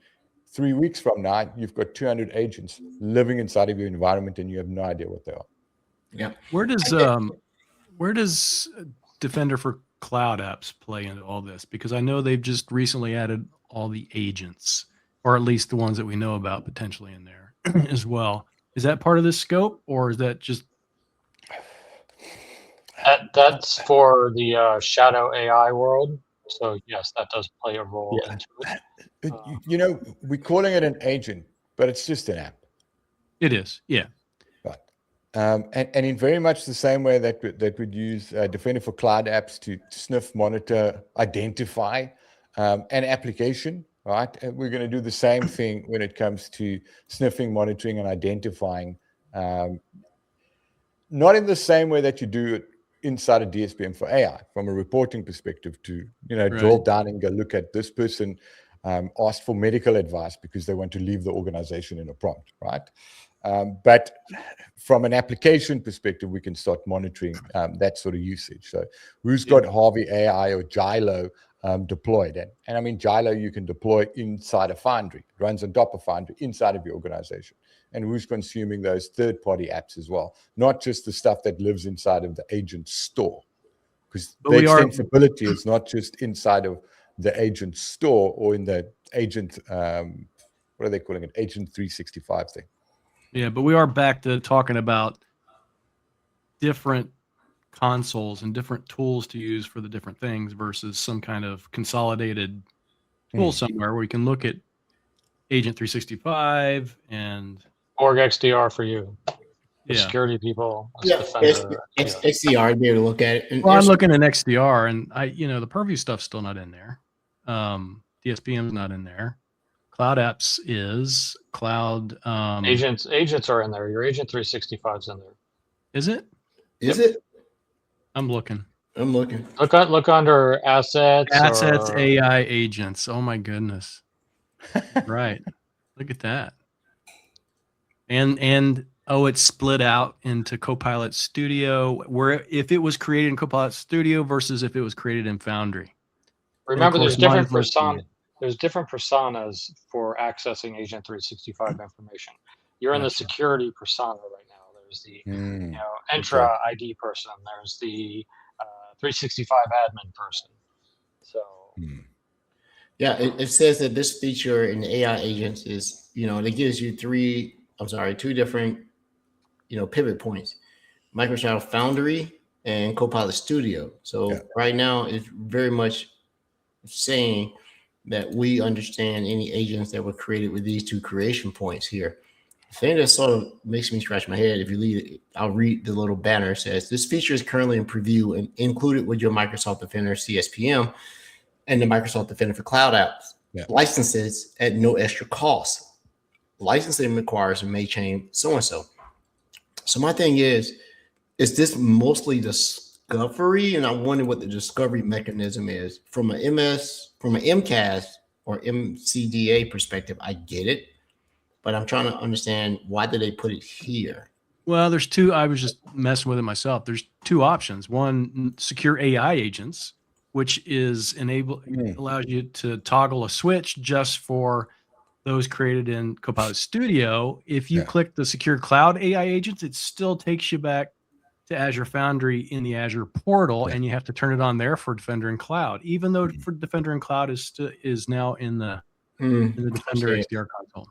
3 weeks from now, you've got 200 agents living inside of your environment and you have no idea what they are. Yeah. Where does Defender for Cloud Apps play into all this? Because I know they've just recently added all the agents, or at least the ones that we know about potentially in there as well. Is that part of this scope, or is that just that's for the shadow AI world? So yes, that does play a role into it. You know, we're calling it an agent, but it's just an app. It is, yeah. Right. And in very much the same way that we'd use Defender for Cloud Apps to sniff, monitor, identify an application, right? And we're going to do the same thing when it comes to sniffing, monitoring, and identifying. Not in the same way that you do it inside a DSPM for AI, from a reporting perspective, to drill down and go look at this person asked for medical advice because they want to leave the organization in a prompt, right? But from an application perspective, we can start monitoring that sort of usage. So who's got Harvey AI or Gilo deployed? And I mean, Gilo you can deploy inside a Foundry. It runs on top of Foundry inside of your organization. And who's consuming those third-party apps as well, not just the stuff that lives inside of the agent store. Because the extensibility is not just inside of the agent store or in the agent, what are they calling it? Agent 365 thing. Yeah, but we are back to talking about different consoles and different tools to use for the different things versus some kind of consolidated tool somewhere where we can look at Agent 365 and Org XDR for you. The security people. XDR, I'd be able to look at it. And well, I'm looking at XDR, and the Purview stuff's still not in there. DSPM's not in there. Cloud Apps is cloud. Agents are in there. Your Agent 365's in there. Is it? Is it? I'm looking. Look under assets. AI agents. Oh my goodness. Right. Look at that. And it's split out into Copilot Studio, where if it was created in Copilot Studio versus if it was created in Foundry. Remember, there's different personas for accessing Agent 365 information. You're in the security persona right now. There's the Entra ID person. There's the 365 admin person. So. Yeah, it says that this feature in AI agents is, it gives you two different, pivot points: Microsoft Foundry and Copilot Studio. So right now it's very much saying that we understand any agents that were created with these two creation points here. The thing that sort of makes me scratch my head, I'll read the little banner. It says, this feature is currently in preview and included with your Microsoft Defender CSPM and the Microsoft Defender for Cloud Apps. Licenses at no extra cost. Licensing requires a may change so-and-so. So my thing is this mostly discovery? And I wonder what the discovery mechanism is. From an MCAS or MCDA perspective, I get it, but I'm trying to understand, why did they put it here? Well, there's two. I was just messing with it myself. There's two options. One, secure AI agents, which is allows you to toggle a switch just for those created in Copilot Studio. If you click the secure cloud AI agents, it still takes you back to Azure Foundry in the Azure portal, and you have to turn it on there for Defender and Cloud, even though for Defender and Cloud is now in the Defender XDR console.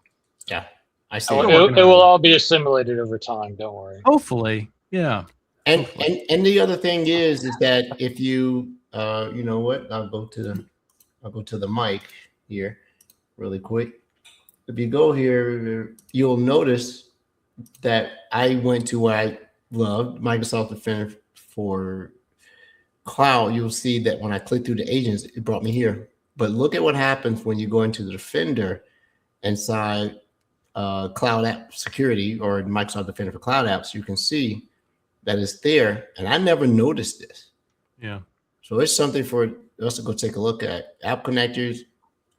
Yeah, I see. It will all be assimilated over time. Don't worry. Hopefully, yeah. And the other thing is that if you you know what, I'll go to the mic here really quick. If you go here, you'll notice that I went to what I loved, Microsoft Defender for Cloud. You'll see that when I click through the agents, it brought me here. But look at what happens when you go into the Defender inside Cloud App Security or Microsoft Defender for Cloud Apps. You can see that it's there, and I never noticed this. Yeah. So it's something for also go take a look at app connectors,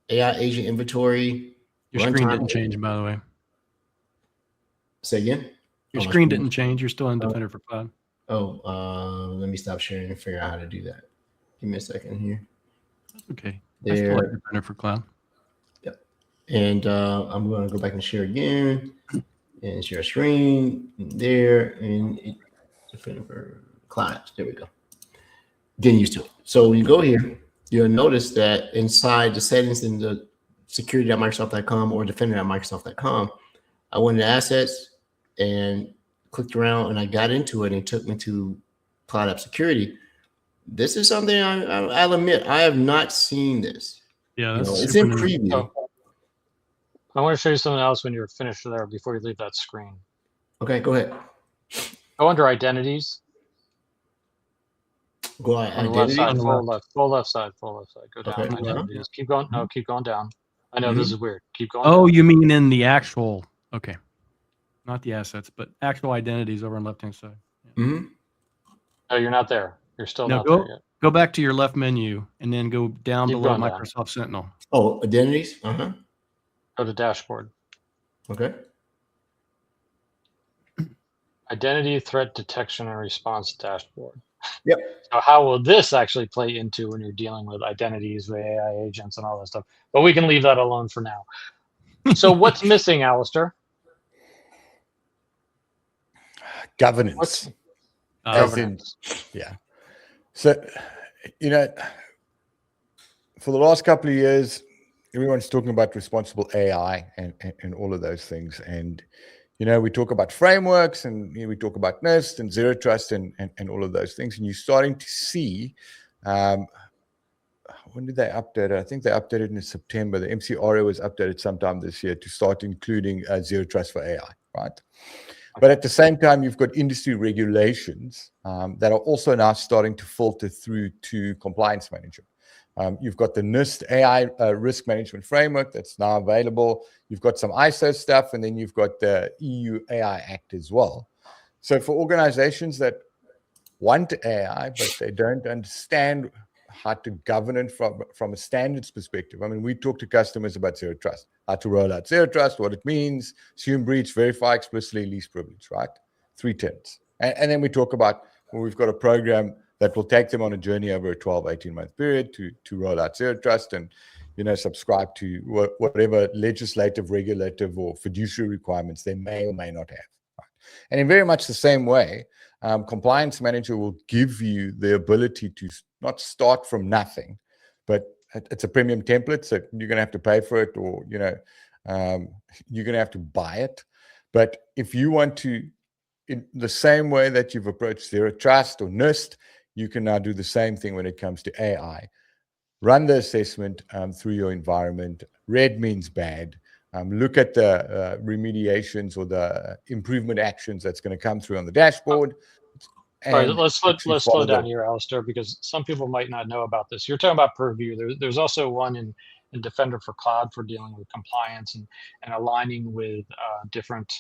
AI agent inventory. Your screen didn't change, by the way. Say again? Your screen didn't change. You're still in Defender for Cloud. Let me stop sharing and figure out how to do that. Give me a second here. That's okay. There. I still like Defender for Cloud. Yep. And I'm going to go back and share again and share screen there and Defender for Cloud. There we go. Getting used to it. So when you go here, you'll notice that inside the settings in the security.microsoft.com or defender.microsoft.com, I went to assets and clicked around and I got into it and it took me to Cloud App Security. This is something I'll admit I have not seen this. Yeah, it's in preview. Oh, I want to show you something else when you're finished there before you leave that screen. Okay, go ahead. Go under identities. Go on the left side, full left side. Go down. Okay. Identities. Keep going. No, keep going down. I know this is weird. Keep going. Oh, down. You mean in the actual? Okay, not the assets, but actual identities over on left hand side. Yeah. Mm-hmm. No, you're not there. You're still not there yet. Go back to your left menu and then go down below Microsoft down. Sentinel. Oh, identities. Go to dashboard. Okay. Identity threat detection and response dashboard. Yep. So how will this actually play into when you're dealing with identities, with AI agents and all that stuff? But we can leave that alone for now. So what's missing, Alistair? Governance. Governance. Yeah. So, for the last couple of years, everyone's talking about responsible AI and all of those things. And, we talk about frameworks and we talk about NIST and Zero Trust and all of those things. And you're starting to see, when did they update it? I think they updated in September. The MCRA was updated sometime this year to start including Zero Trust for AI, right? But at the same time, you've got industry regulations that are also now starting to filter through to Compliance Manager. You've got the NIST AI risk management framework that's now available. You've got some ISO stuff, and then you've got the EU AI Act as well. So for organizations that want AI, but they don't understand how to govern it from a standards perspective. I mean, we talk to customers about Zero Trust, how to roll out Zero Trust, what it means, assume breach, verify explicitly, least privilege, right? 3 tenets. And then we talk about, we've got a program that will take them on a journey over a 12, 18-month period to roll out Zero Trust and, subscribe to whatever legislative, regulative, or fiduciary requirements they may or may not have. Right? And in very much the same way, Compliance Manager will give you the ability to not start from nothing, but it's a premium template, so you're going to have to pay for it, or you're going to have to buy it. But if you want to, in the same way that you've approached Zero Trust or NIST, you can now do the same thing when it comes to AI. Run the assessment through your environment. Red means bad. Look at the remediations or the improvement actions that's going to come through on the dashboard. All right, let's slow down here, Alistair, because some people might not know about this. You're talking about Purview. There's also one in Defender for Cloud for dealing with compliance and aligning with different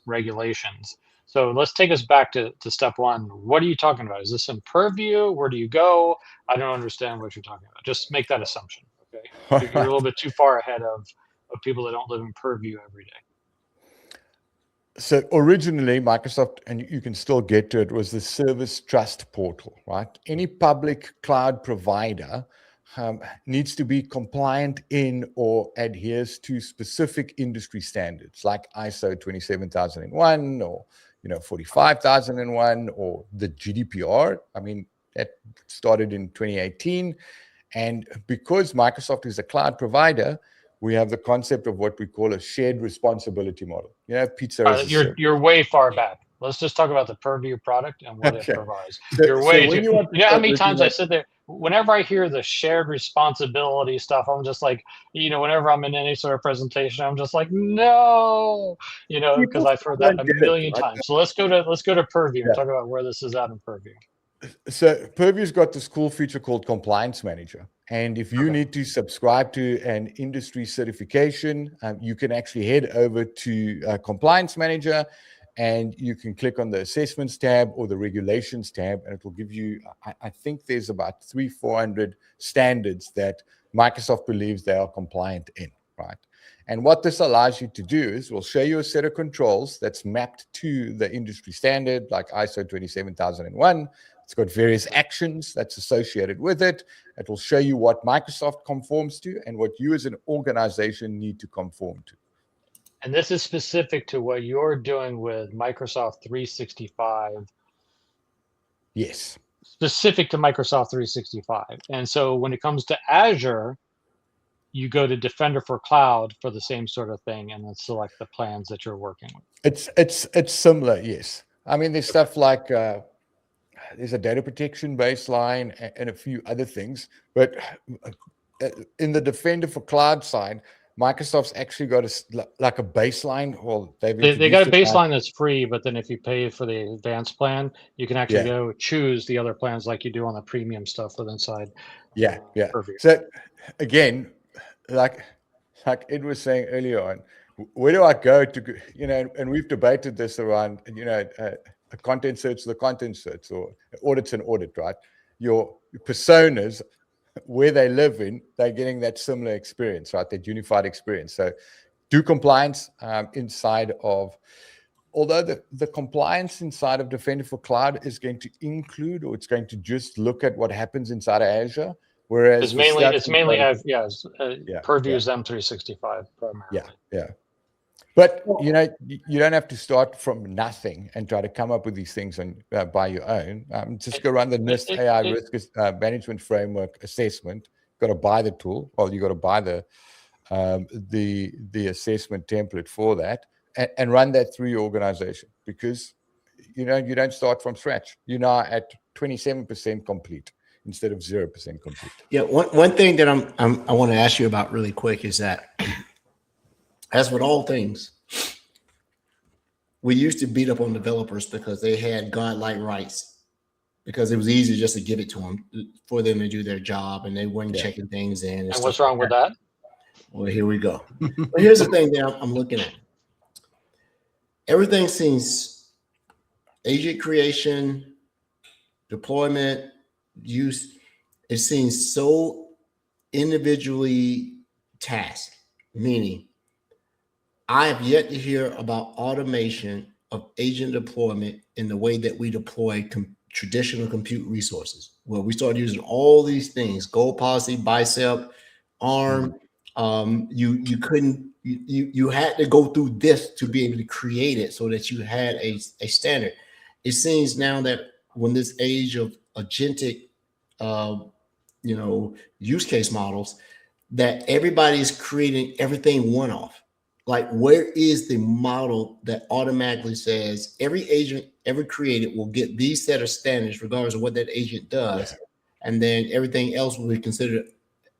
regulations. So let's take us back to step one. What are you talking about? Is this in Purview? Where do you go? I don't understand what you're talking about. Just make that assumption, okay? You're a little bit too far ahead of people that don't live in Purview every day. So originally, Microsoft, and you can still get to it, was the Service Trust Portal, right? Any public cloud provider needs to be compliant in or adheres to specific industry standards like ISO 27001 or 45001 or the GDPR. I mean, that started in 2018. And because Microsoft is a cloud provider, we have the concept of what we call a shared responsibility model. Pizza. You're way far back. Let's just talk about the Purview product and what it provides. You're way too. You know how many times I sit there? Whenever I hear the shared responsibility stuff, I'm just like, whenever I'm in any sort of presentation, I'm just like, no, because I've heard that a million times. So let's go to Purview and talk about where this is at in Purview. So Purview's got this cool feature called Compliance Manager. And if you need to subscribe to an industry certification, you can actually head over to Compliance Manager and you can click on the assessments tab or the regulations tab, and it will give you, I think there's about 300-400 standards that Microsoft believes they are compliant in, right? And what this allows you to do is we'll show you a set of controls that's mapped to the industry standard, like ISO 27001. It's got various actions that's associated with it. It will show you what Microsoft conforms to and what you as an organization need to conform to. And this is specific to what you're doing with Microsoft 365. Yes. Specific to Microsoft 365. And so when it comes to Azure, you go to Defender for Cloud for the same sort of thing, and then select the plans that you're working with. It's similar, yes. I mean, there's stuff like there's a data protection baseline and a few other things, but in the Defender for Cloud side, Microsoft's actually got like a baseline. Well, they got a baseline that's free, but then if you pay for the advanced plan, you can actually go choose the other plans like you do on the premium stuff with inside. Purview. So again, like Ed was saying earlier on, where do I go to, and we've debated this around, a content search, the content search, or audit's an audit, right? Your personas, where they live in, they're getting that similar experience, right? That unified experience. So do compliance inside of, although the compliance inside of Defender for Cloud is going to include, or it's going to just look at what happens inside of Azure. Whereas it's mainly Purview's M365 primarily. Yeah. But you don't have to start from nothing and try to come up with these things by your own. Just go run the NIST AI Risk Management Framework assessment. Got to buy the tool. Well, you got to buy the assessment template for that, and run that through your organization, because you don't start from scratch. You're now at 27% complete instead of 0% complete. Yeah, one thing that I want to ask you about really quick is that, as with all things, we used to beat up on developers because they had godlike rights, because it was easy just to give it to them for them to do their job, and they weren't checking things in. And what's wrong with that? Well, here we go. But here's the thing that I'm looking at. Everything seems agent creation, deployment, use. It seems so individually tasked, meaning I have yet to hear about automation of agent deployment in the way that we deploy traditional compute resources, where we start using all these things: goal policy, bicep, ARM. You had to go through this to be able to create it so that you had a standard. It seems now that when this age of agentic, use case models, that everybody's creating everything one-off. Like, where is the model that automatically says every agent ever created will get these set of standards regardless of what that agent does, and then everything else will be considered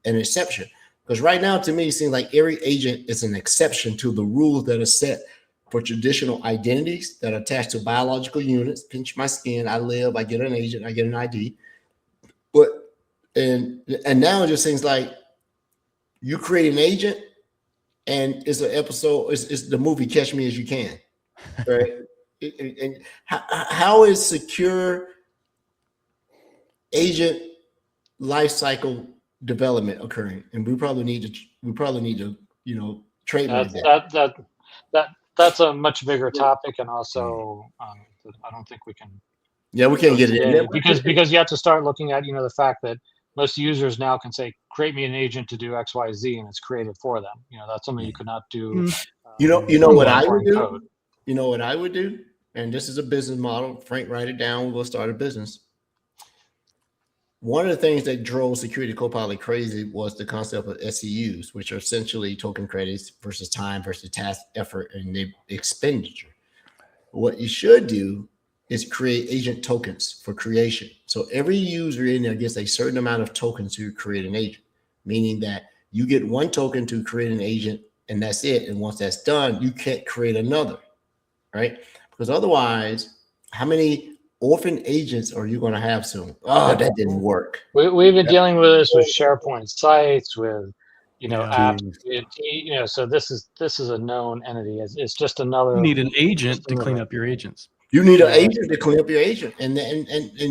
an exception? Because right now, to me, it seems like every agent is an exception to the rules that are set for traditional identities that are attached to biological units. Pinch my skin, I live, I get an agent, I get an ID. But and now it just seems like you create an agent, and it's an episode. It's the movie Catch Me As You Can, right? And how is secure agent lifecycle development occurring? And we probably need to trademark that. That's a much bigger topic, and also I don't think we can. Yeah, we can't get it in because you have to start looking at the fact that most users now can say, create me an agent to do X, Y, Z, and it's created for them. That's something you could not do. You know what I would do? Code. You know what I would do? And this is a business model. Frank, write it down. We'll start a business. One of the things that drove Security Copilot crazy was the concept of SCUs, which are essentially token credits versus time versus task, effort, and the expenditure. What you should do is create agent tokens for creation. So every user in there gets a certain amount of tokens to create an agent, meaning that you get one token to create an agent, and that's it. And once that's done, you can't create another, right? Because otherwise, how many orphan agents are you going to have soon? Oh, that didn't work. We've been dealing with this with SharePoint sites, with apps, so this is a known entity. It's just another. You need an agent to clean up your agents. You need an agent to clean up your agent, and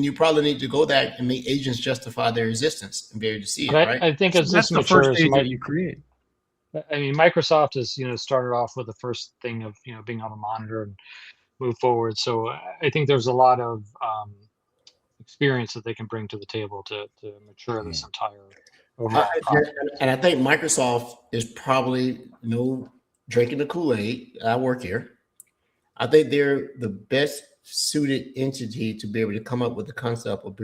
you probably need to go there and make agents justify their existence and be able to see it, right? I think as that's this the first matures, agent you create. I mean, Microsoft has started off with the first thing of being able to monitor and move forward. So I think there's a lot of experience that they can bring to the table to mature this entire overall process. And I think Microsoft is probably drinking the Kool-Aid. I work here. I think they're the best suited entity to be able to come up with the concept of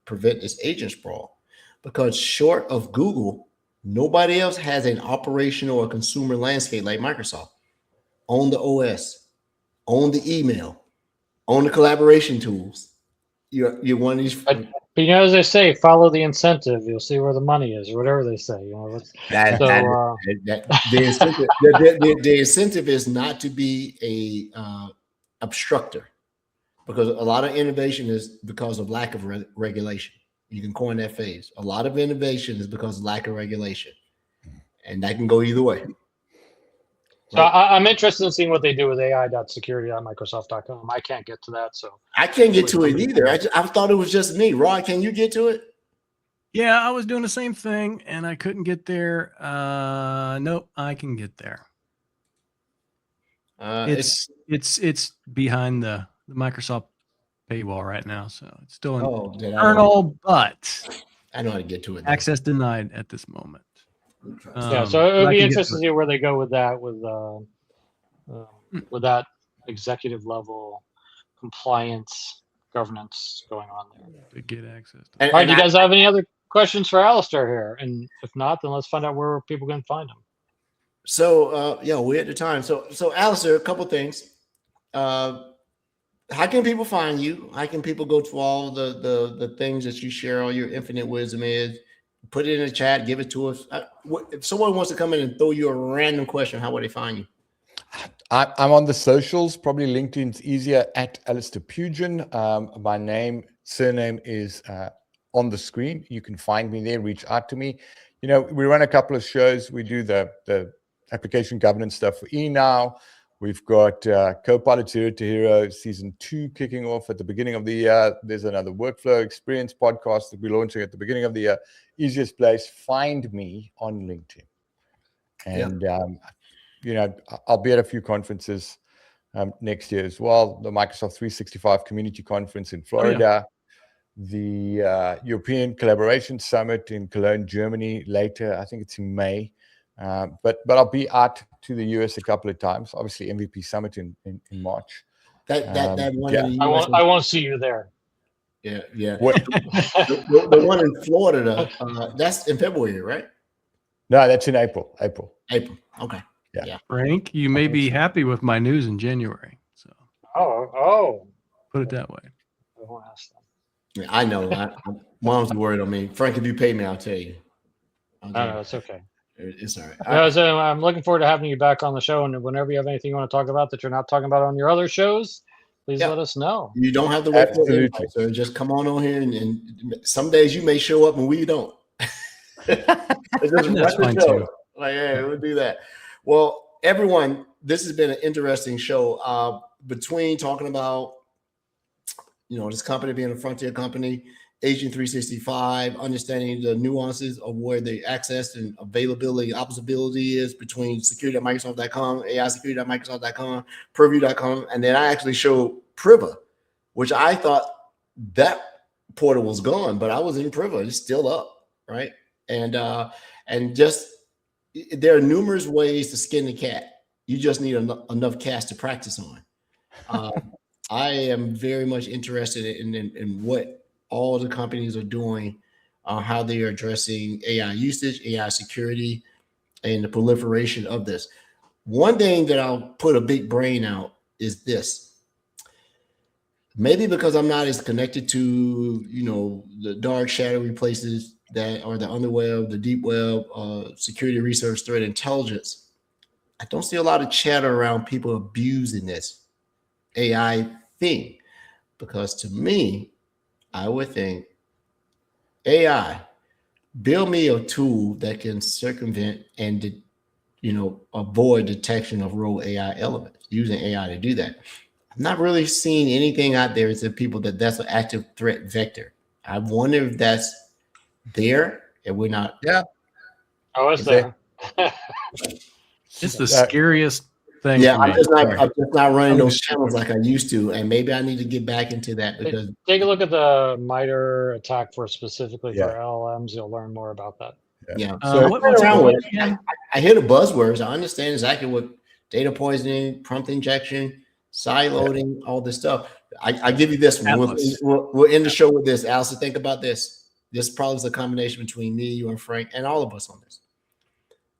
prevent this agent sprawl, because short of Google, nobody else has an operational or consumer landscape like Microsoft on the OS, on the email, on the collaboration tools. You're one of these. But as they say, follow the incentive. You'll see where the money is, or whatever they say. The incentive is not to be a obstructor, because a lot of innovation is because of lack of regulation. You can coin that phrase. A lot of innovation is because of lack of regulation, and that can go either way. So I'm interested in seeing what they do with ai.security.microsoft.com. I can't get to that, so I can't get to it either. I thought it was just me. Rod, can you get to it? Yeah, I was doing the same thing, and I couldn't get there. Nope, I can get there. It's behind the Microsoft paywall right now, so it's still in internal, but I know how to get to it. Access denied at this moment. So it would be interesting to see where they go with that, with that executive level compliance governance going on there. To get access. All right, do you guys have any other questions for Alistair here? And if not, then let's find out where people can find him. So we're at the time. So Alistair, a couple things. How can people find you? How can people go to all the things that you share, all your infinite wisdom is? Put it in the chat, give it to us. If someone wants to come in and throw you a random question, how would they find you? I'm on the socials, probably LinkedIn's easier, at Alistair Pugin. My surname is on the screen. You can find me there, reach out to me. We run a couple of shows. We do the application governance stuff for eNow. We've got Copilot Zero to Hero Season 2 kicking off at the beginning of the year. There's another Workflow Experience podcast that we're launching at the beginning of the year. Easiest place, find me on LinkedIn. And, I'll be at a few conferences next year as well. The Microsoft 365 Community Conference in Florida. The European Collaboration Summit in Cologne, Germany later. I think it's in May. But I'll be out to the US a couple of times. Obviously, MVP Summit in March. I won't see you there. Yeah. The one in Florida, that's in February, right? No, that's in April. Okay. Yeah. Frank, you may be happy with my news in January. So. Oh. Put it that way. I won't ask them. Yeah, I know. Mom's worried on me. Frank, if you pay me, I'll tell you. No, it's okay. It's all right. So I'm looking forward to having you back on the show. And whenever you have anything you want to talk about that you're not talking about on your other shows, please let us know. You don't have to wait for the invite, so just come on here. And some days you may show up and we don't. That's fine too. Like, yeah, we'll do that. Well, everyone, this has been an interesting show. Between talking about, this company being a frontier company, Agent 365, understanding the nuances of where the access and availability, observability is between security.microsoft.com, AI-security.microsoft.com, purview.com, and then I actually showed Priva, which I thought that portal was gone, but I was in Priva. It's still up, right? And just there are numerous ways to skin the cat. You just need enough cats to practice on. I am very much interested in what all the companies are doing, how they are addressing AI usage, AI security, and the proliferation of this. One thing that I'll put a big brain out is this. Maybe because I'm not as connected to, the dark, shadowy places that are the underweb, the deep web, security research, threat intelligence, I don't see a lot of chatter around people abusing this AI thing. Because to me, I would think AI build me a tool that can circumvent and avoid detection of rogue AI elements using AI to do that. I'm not really seeing anything out there to people that's an active threat vector. I wonder if that's there and we're not. Yeah. Oh, it's there. It's the scariest thing. Yeah, for me. I'm just not running those channels like I used to, and maybe I need to get back into that because take a look at the MITRE attack force specifically for LLMs. You'll learn more about that. Yeah. So I hear the buzzwords. I understand exactly what data poisoning, prompt injection, side loading, all this stuff. I give you this one. We'll end the show with this. Allison, think about this. This probably is a combination between me, you, and Frank, and all of us on this.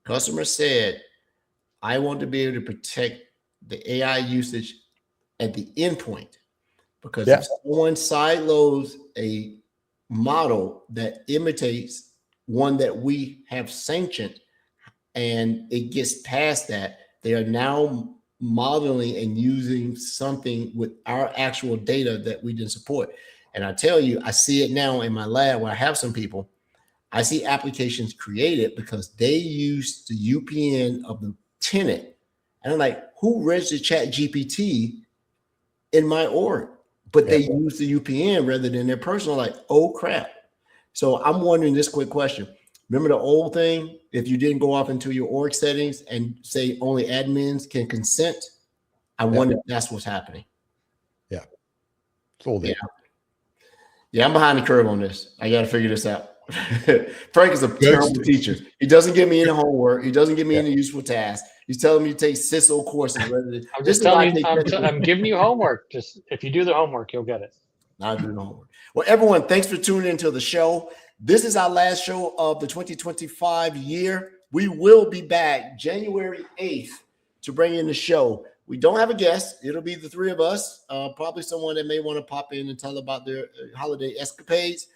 Customer said, I want to be able to protect the AI usage at the endpoint because if someone sideloads a model that imitates one that we have sanctioned and it gets past that, they are now modeling and using something with our actual data that we didn't support. And I tell you, I see it now in my lab where I have some people. I see applications created because they use the UPN of the tenant. And I'm like, who registered ChatGPT in my org? But they use the UPN rather than their personal, like, oh crap. So I'm wondering this quick question. Remember the old thing? If you didn't go off into your org settings and say only admins can consent, I wonder if that's what's happening. Yeah. It's all there. Yeah, I'm behind the curve on this. I got to figure this out. Frank is a terrible teacher. He doesn't give me any homework. He doesn't give me any useful tasks. He's telling me to take CISO courses. I'm just telling you, I'm giving you homework. Just if you do the homework, you'll get it. I'll do the homework. Well, everyone, thanks for tuning into the show. This is our last show of the 2025 year. We will be back January 8th to bring in the show. We don't have a guest. It'll be the three of us. Probably someone that may want to pop in and tell about their holiday escapades.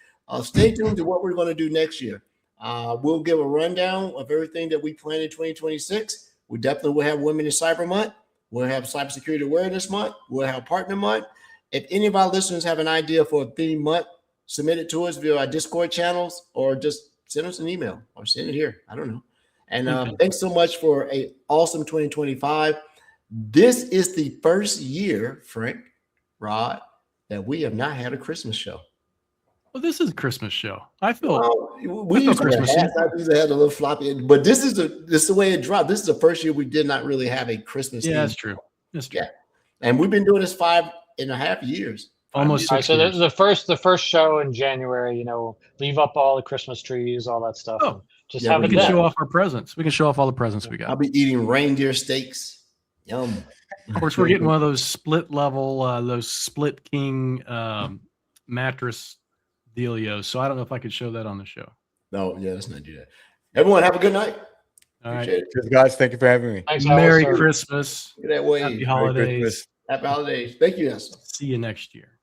Stay tuned to what we're going to do next year. We'll give a rundown of everything that we plan in 2026. We definitely will have Women in Cyber Month. We'll have Cybersecurity Awareness Month. We'll have Partner Month. If any of our listeners have an idea for a theme month, submit it to us via our Discord channels or just send us an email or send it here. I don't know. And thanks so much for an awesome 2025. This is the first year, Frank, Rod, that we have not had a Christmas show. Well, this is a Christmas show. I feel we used to have a little floppy, but this is the way it dropped. This is the first year we did not really have a Christmas. Yeah, that's true. That's true. Yeah, and we've been doing this 5.5 years. Almost 6 years. So the first show in January, leave up all the Christmas trees, all that stuff. Oh, just have we can show off our presents. We can show off all the presents we got. I'll be eating reindeer steaks. Yum. Of course, we're getting one of those split level, those split king mattress dealios. So I don't know if I could show that on the show. No, yeah, let's not do that. Everyone, have a good night. All right, cheers, guys. Thank you for having me. Thanks, Merry Christmas. Look at that way. Happy holidays. Happy holidays. Thank you, Esther. See you next year.